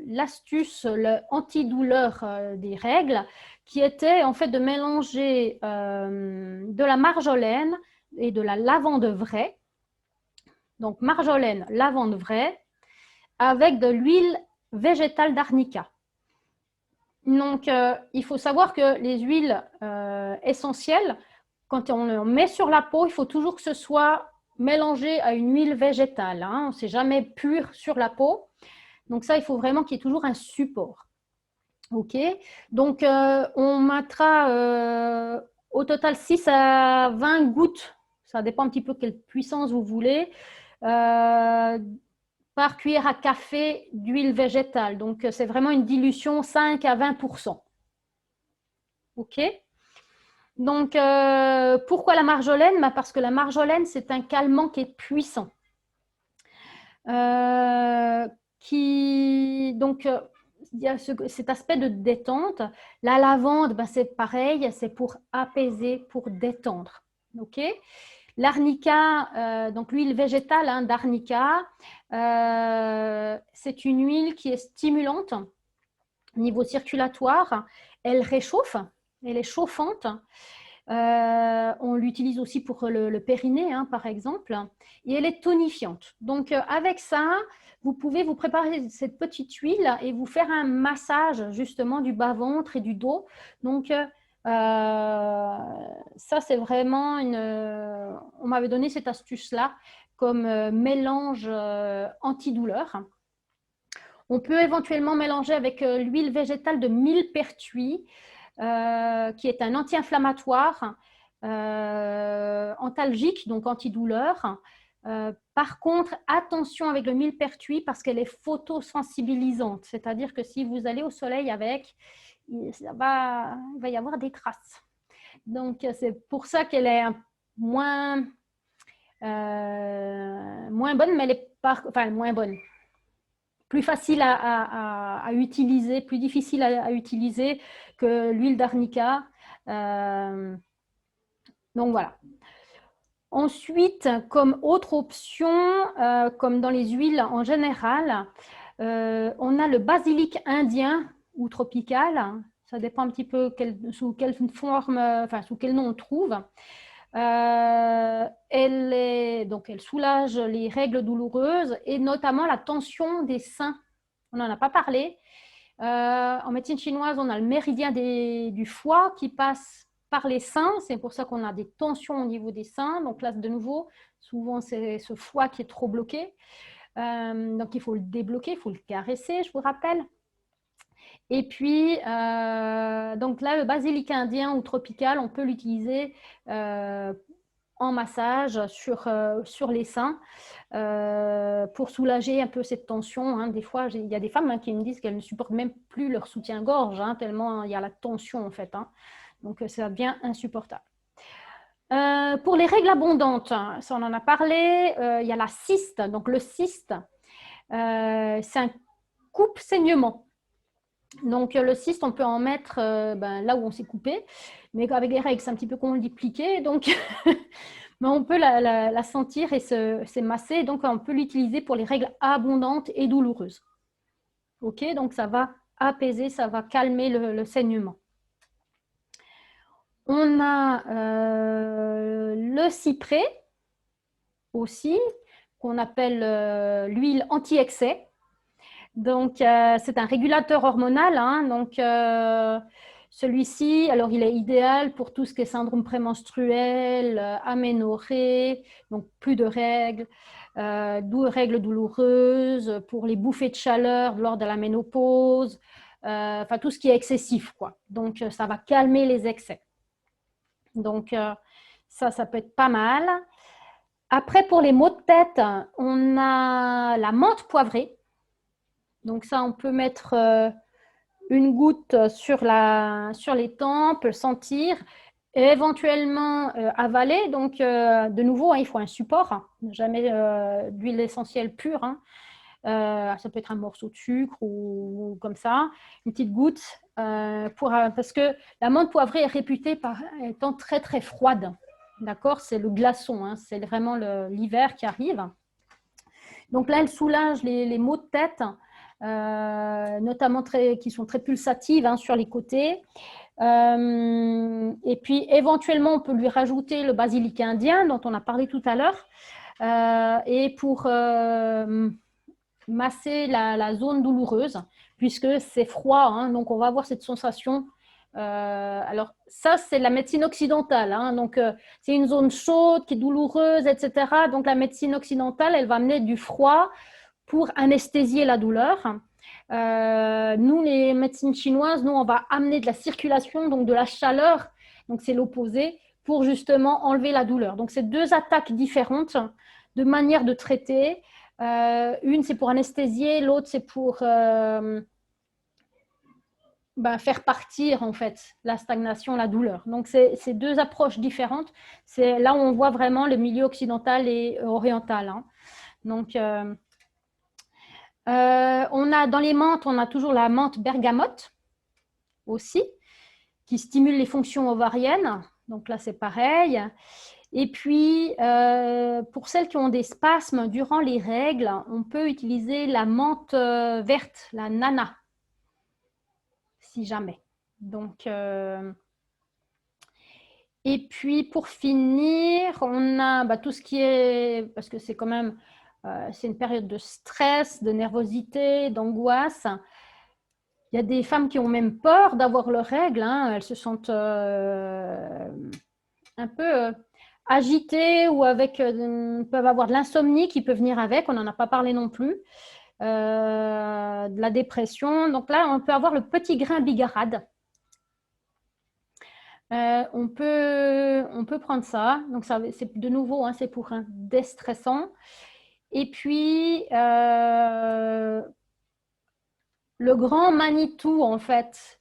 l'astuce, l'antidouleur des règles, qui était en fait de mélanger de la marjolaine et de la lavande vraie. Donc, marjolaine, lavande vraie, avec de l'huile végétale d'arnica. Donc, il faut savoir que les huiles essentielles, quand on met sur la peau, il faut toujours que ce soit mélangé à une huile végétale. Hein. On ne sait jamais pur sur la peau. Donc, ça, il faut vraiment qu'il y ait toujours un support. OK. Donc, on mettra au total 6 à 20 gouttes. Ça dépend un petit peu quelle puissance vous voulez. Par cuillère à café d'huile végétale. Donc, c'est vraiment une dilution 5 à 20%. OK? Donc, pourquoi la marjolaine? Parce que la marjolaine, c'est un calmant qui est puissant. Donc, il y a cet aspect de détente. La lavande, c'est pareil, c'est pour apaiser, pour détendre. OK? L'arnica, donc l'huile végétale d'arnica, c'est une huile qui est stimulante au niveau circulatoire. Elle réchauffe, elle est chauffante. On l'utilise aussi pour le périnée, par exemple. Et elle est tonifiante. Donc, avec ça, vous pouvez vous préparer cette petite huile et vous faire un massage justement du bas-ventre et du dos. Donc, ça, c'est vraiment on m'avait donné cette astuce-là comme mélange antidouleur. On peut éventuellement mélanger avec l'huile végétale de millepertuis, qui est un anti-inflammatoire, antalgique, donc antidouleur. Par contre, attention avec le millepertuis parce qu'elle est photosensibilisante. C'est-à-dire que si vous allez au soleil avec, il va y avoir des traces. Donc, c'est pour ça qu'elle est moins bonne, mais elle est enfin, moins bonne. Plus facile à utiliser, plus difficile à utiliser que l'huile d'arnica. Donc, voilà. Ensuite, comme autre option, comme dans les huiles en général, on a le basilic indien ou tropical. Ça dépend un petit peu sous quelle forme, enfin sous quel nom on trouve. Elle soulage les règles douloureuses et notamment la tension des seins. On n'en a pas parlé. En médecine chinoise, on a le méridien du foie qui passe par les seins. C'est pour ça qu'on a des tensions au niveau des seins. Donc là, de nouveau, souvent, c'est ce foie qui est trop bloqué. Donc, il faut le débloquer, il faut le caresser, je vous rappelle. Et puis, donc là, le basilic indien ou tropical, on peut l'utiliser en massage sur les seins pour soulager un peu cette tension. Hein. Des fois, il y a des femmes qui me disent qu'elles ne supportent même plus leur soutien-gorge, hein, tellement il y a la tension en fait. Hein. Donc, ça devient insupportable. Pour les règles abondantes, ça on en a parlé, il y a la cyste. Donc, le cyste, c'est un coupe-saignement. Donc, le cyste, on peut en mettre là où on s'est coupé, mais avec les règles, c'est un petit peu compliqué. Donc, mais on peut la sentir et se masser. Donc, on peut l'utiliser pour les règles abondantes et douloureuses. OK, donc ça va apaiser, ça va calmer le saignement. On a le cyprès aussi, qu'on appelle l'huile anti-excès. Donc, c'est un régulateur hormonal. Hein, donc, celui-ci, alors il est idéal pour tout ce qui est syndrome prémenstruel, aménorrhée, donc plus de règles, règles douloureuses, pour les bouffées de chaleur lors de la ménopause, enfin tout ce qui est excessif, quoi. Donc, ça va calmer les excès. Donc, ça peut être pas mal. Après, pour les maux de tête, on a la menthe poivrée. Donc ça, on peut mettre une goutte sur les tempes, sentir, et éventuellement avaler. Donc, de nouveau, hein, il faut un support, hein, jamais d'huile essentielle pure. Hein. Ça peut être un morceau de sucre ou comme ça, une petite goutte, parce que la menthe poivrée est réputée par étant très, très froide. D'accord? C'est le glaçon, hein, c'est vraiment l'hiver qui arrive. Donc là, elle soulage les maux de tête, notamment qui sont très pulsatives hein, sur les côtés. Et puis, éventuellement, on peut lui rajouter le basilic indien dont on a parlé tout à l'heure. Et pour masser la zone douloureuse, puisque c'est froid, hein, donc on va avoir cette sensation. Alors, ça, c'est la médecine occidentale. Hein, donc, c'est une zone chaude qui est douloureuse, etc. Donc, la médecine occidentale, elle va amener du froid pour anesthésier la douleur. Nous, les médecines chinoises, nous, on va amener de la circulation, donc de la chaleur, donc c'est l'opposé, pour justement enlever la douleur. Donc, c'est deux attaques différentes de manière de traiter. Une, c'est pour anesthésier, l'autre, c'est pour faire partir, en fait, la stagnation, la douleur. Donc, c'est deux approches différentes. C'est là où on voit vraiment le milieu occidental et oriental. Hein. Donc, on a dans les menthes, on a toujours la menthe bergamote aussi, qui stimule les fonctions ovariennes. Donc là, c'est pareil. Et puis, pour celles qui ont des spasmes durant les règles, on peut utiliser la menthe verte, la nana, si jamais. Donc, et puis, pour finir, on a tout ce qui est, parce que c'est quand même, c'est une période de stress, de nervosité, d'angoisse. Il y a des femmes qui ont même peur d'avoir leurs règles. Hein. Elles se sentent un peu agitées ou peuvent avoir de l'insomnie qui peut venir avec. On n'en a pas parlé non plus. De la dépression. Donc là, on peut avoir le petit grain bigarade. On peut prendre ça. Donc, c'est de nouveau, hein, c'est pour un déstressant. Et puis, le grand Manitou, en fait,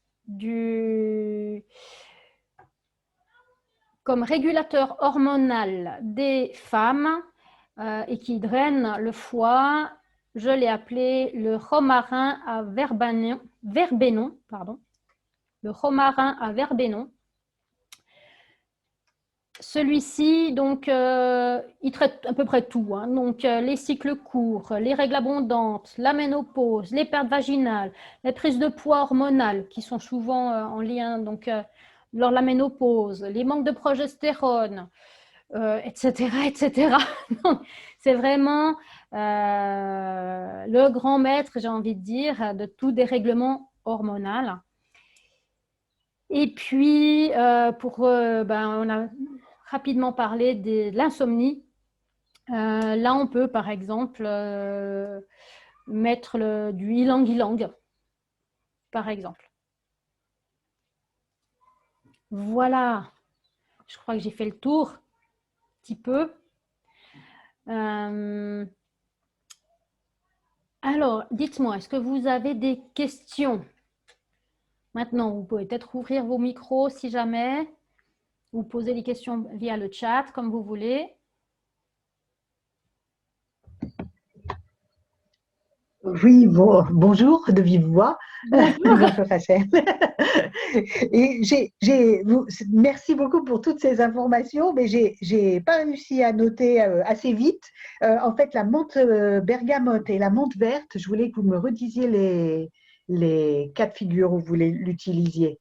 comme régulateur hormonal des femmes et qui draine le foie. Je l'ai appelé le romarin à verbénon, pardon. Le romarin à verbénon. Celui-ci, donc, il traite à peu près tout. Hein. Donc, les cycles courts, les règles abondantes, la ménopause, les pertes vaginales, les prises de poids hormonales qui sont souvent en lien donc, lors de la ménopause, les manques de progestérone, etc., etc. C'est vraiment le grand maître, j'ai envie de dire, de tout dérèglement hormonal. Et puis, on a rapidement parlé de l'insomnie. Là, on peut, par exemple, mettre du ylang-ylang, par exemple. Voilà. Je crois que j'ai fait le tour un petit peu. Alors, dites-moi, est-ce que vous avez des questions? Maintenant, vous pouvez peut-être ouvrir vos micros si jamais, ou poser des questions via le chat, comme vous voulez. Oui, bonjour de vive voix. Bonjour. Et merci beaucoup pour toutes ces informations, mais j'ai pas réussi à noter assez vite. En fait, la menthe bergamote et la menthe verte, je voulais que vous me redisiez les cas de figure où vous l'utilisiez.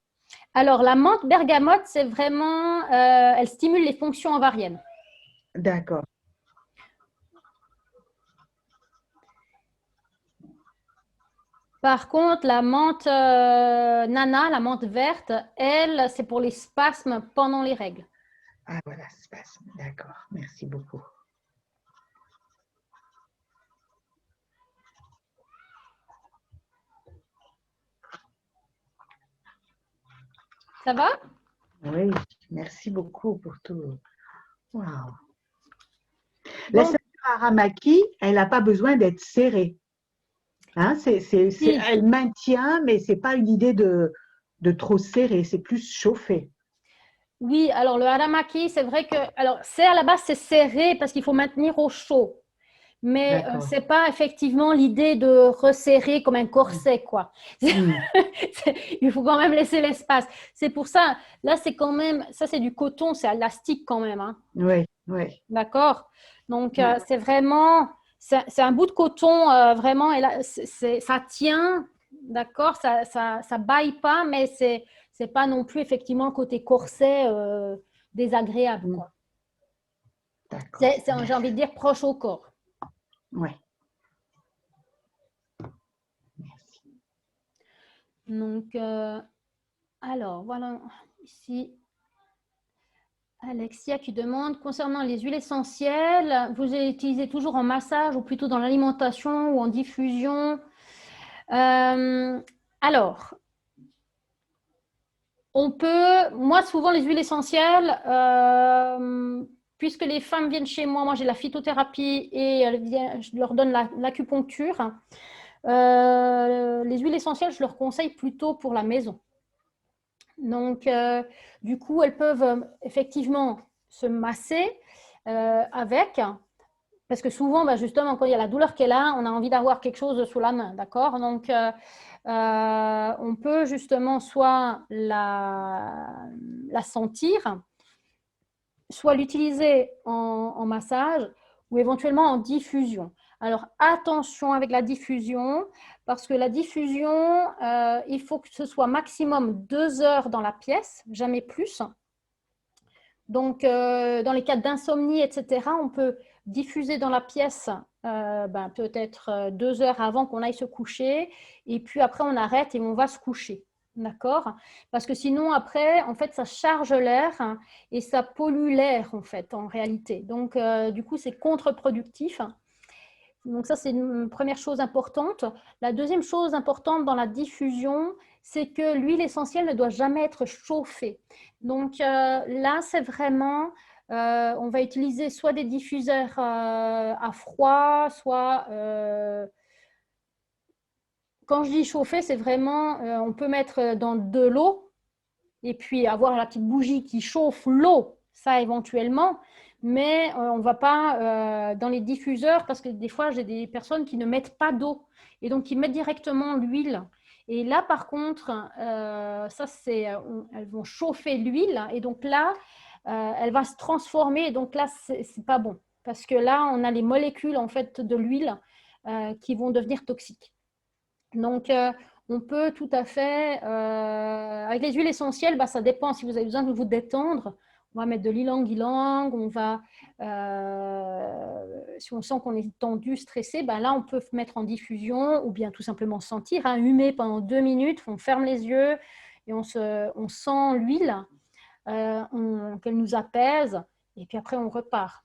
Alors, la menthe bergamote, c'est vraiment, elle stimule les fonctions ovariennes. D'accord. Par contre, la menthe nana, la menthe verte, elle, c'est pour les spasmes pendant les règles. Ah voilà, ça se passe. D'accord, merci beaucoup. Ça va? Oui, merci beaucoup pour tout. Waouh. La Donc, ceinture Aramaki, elle n'a pas besoin d'être serrée. Hein, si. elle maintient, mais ce n'est pas une idée de trop serrer, c'est plus chauffer. Oui, alors le haramaki, c'est vrai que, alors c'est à la base c'est serré parce qu'il faut maintenir au chaud, mais D'accord. c'est pas effectivement l'idée de resserrer comme un corset quoi. Hmm. Il faut quand même laisser l'espace. C'est pour ça, là c'est quand même, ça c'est du coton, c'est élastique quand même, hein. Oui, oui. D'accord? Donc Ouais. c'est vraiment, c'est un bout de coton vraiment, et là, ça tient, d'accord? Ça baille pas, mais c'est pas non plus effectivement le côté corset désagréable, Hmm. quoi. D'accord. J'ai envie de dire, proche au corps. Ouais. Merci. Donc, alors, voilà, ici, Alexia qui demande, concernant les huiles essentielles, vous les utilisez toujours en massage ou plutôt dans l'alimentation ou en diffusion? Alors, on peut, moi souvent les huiles essentielles, puisque les femmes viennent chez moi, moi j'ai la phytothérapie et je leur donne l'acupuncture. Les huiles essentielles, je leur conseille plutôt pour la maison. Donc, du coup, elles peuvent effectivement se masser avec, parce que souvent, justement, quand il y a la douleur qu'elle a, on a envie d'avoir quelque chose sous la main, d'accord? Donc, on peut justement soit la sentir, soit l'utiliser en massage ou éventuellement en diffusion. Alors, attention avec la diffusion, parce que la diffusion, il faut que ce soit maximum 2 heures dans la pièce, jamais plus. Donc, dans les cas d'insomnie, etc., on peut diffuser dans la pièce peut-être 2 heures avant qu'on aille se coucher. Et puis après, on arrête et on va se coucher. D'accord? Parce que sinon, après, en fait, ça charge l'air et ça pollue l'air, en fait, en réalité. Donc, du coup, c'est contre-productif. Donc ça, c'est une première chose importante. La deuxième chose importante dans la diffusion, c'est que l'huile essentielle ne doit jamais être chauffée. Donc là, c'est vraiment, on va utiliser soit des diffuseurs à froid, soit quand je dis chauffer, c'est vraiment, on peut mettre dans de l'eau et puis avoir la petite bougie qui chauffe l'eau, ça éventuellement, mais on ne va pas dans les diffuseurs parce que des fois, j'ai des personnes qui ne mettent pas d'eau et donc qui mettent directement l'huile. Et là, par contre, elles vont chauffer l'huile et donc là, elle va se transformer et donc là, c'est pas bon parce que là, on a les molécules en fait de l'huile qui vont devenir toxiques. Donc, on peut tout à fait, avec les huiles essentielles, ça dépend si vous avez besoin de vous détendre. On va mettre de l'ylang-ylang, si on sent qu'on est tendu, stressé, là, on peut mettre en diffusion ou bien tout simplement sentir, humer pendant 2 minutes, on ferme les yeux et on sent l'huile, qu'elle nous apaise et puis après, on repart.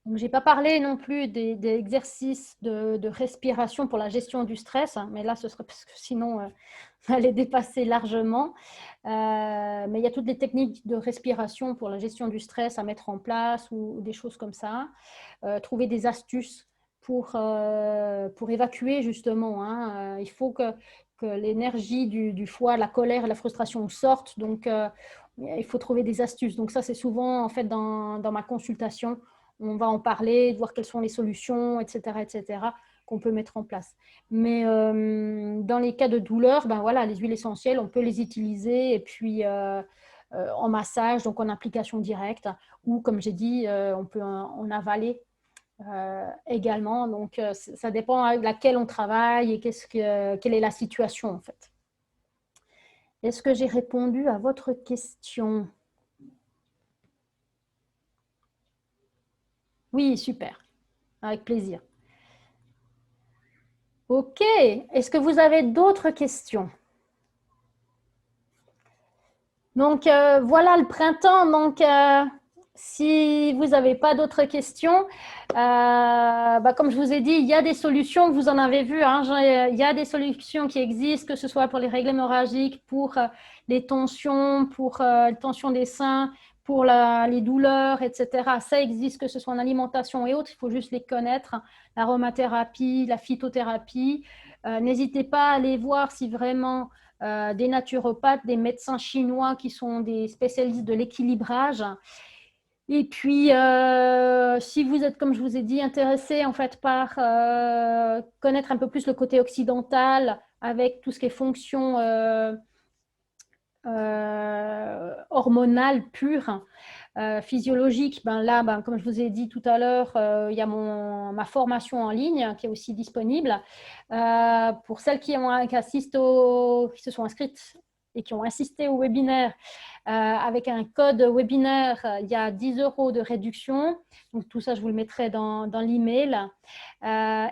Donc, je n'ai pas parlé non plus des exercices de respiration pour la gestion du stress, mais là, ce serait parce que sinon, on allait dépasser largement. Mais il y a toutes les techniques de respiration pour la gestion du stress à mettre en place ou des choses comme ça. Trouver des astuces pour évacuer justement. Il faut que l'énergie du foie, la colère et la frustration sortent. Donc, il faut trouver des astuces. Donc, ça, c'est souvent en fait dans ma consultation. On va en parler, voir quelles sont les solutions, etc., qu'on peut mettre en place. Mais dans les cas de douleur, voilà, les huiles essentielles, on peut les utiliser et puis en massage, donc en application directe, ou comme j'ai dit, on peut en avaler également. Donc, ça dépend avec laquelle on travaille et quelle est la situation en fait. Est-ce que j'ai répondu à votre question ? Oui, super. Avec plaisir. Ok. Est-ce que vous avez d'autres questions? Donc, voilà le printemps. Donc, si vous n'avez pas d'autres questions, comme je vous ai dit, il y a des solutions, vous en avez vu. Il y a des solutions qui existent, que ce soit pour les règles hémorragiques, pour les tensions, pour les tensions des seins, pour les douleurs, etc. Ça existe, que ce soit en alimentation et autres. Il faut juste les connaître. L'aromathérapie, la phytothérapie. N'hésitez pas à aller voir si vraiment des naturopathes, des médecins chinois qui sont des spécialistes de l'équilibrage. Et puis, si vous êtes, comme je vous ai dit, intéressé en fait par connaître un peu plus le côté occidental avec tout ce qui est fonction hormonale pure, physiologique, là, comme je vous ai dit tout à l'heure, il y a ma formation en ligne qui est aussi disponible. Pour celles qui se sont inscrites et qui ont assisté au webinaire, avec un code webinaire, il y a 10 € de réduction. Donc, tout ça, je vous le mettrai dans l'email.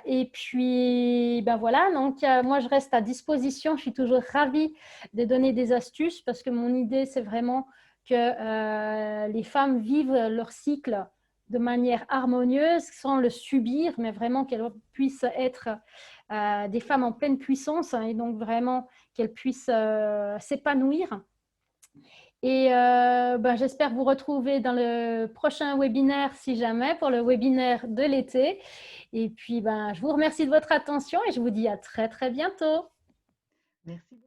Et puis, voilà. Donc, moi, je reste à disposition. Je suis toujours ravie de donner des astuces parce que mon idée, c'est vraiment que les femmes vivent leur cycle de manière harmonieuse, sans le subir, mais vraiment qu'elles puissent être des femmes en pleine puissance et donc vraiment qu'elles puissent s'épanouir. Et j'espère vous retrouver dans le prochain webinaire, si jamais, pour le webinaire de l'été. Et puis, je vous remercie de votre attention et je vous dis à très, très bientôt. Merci.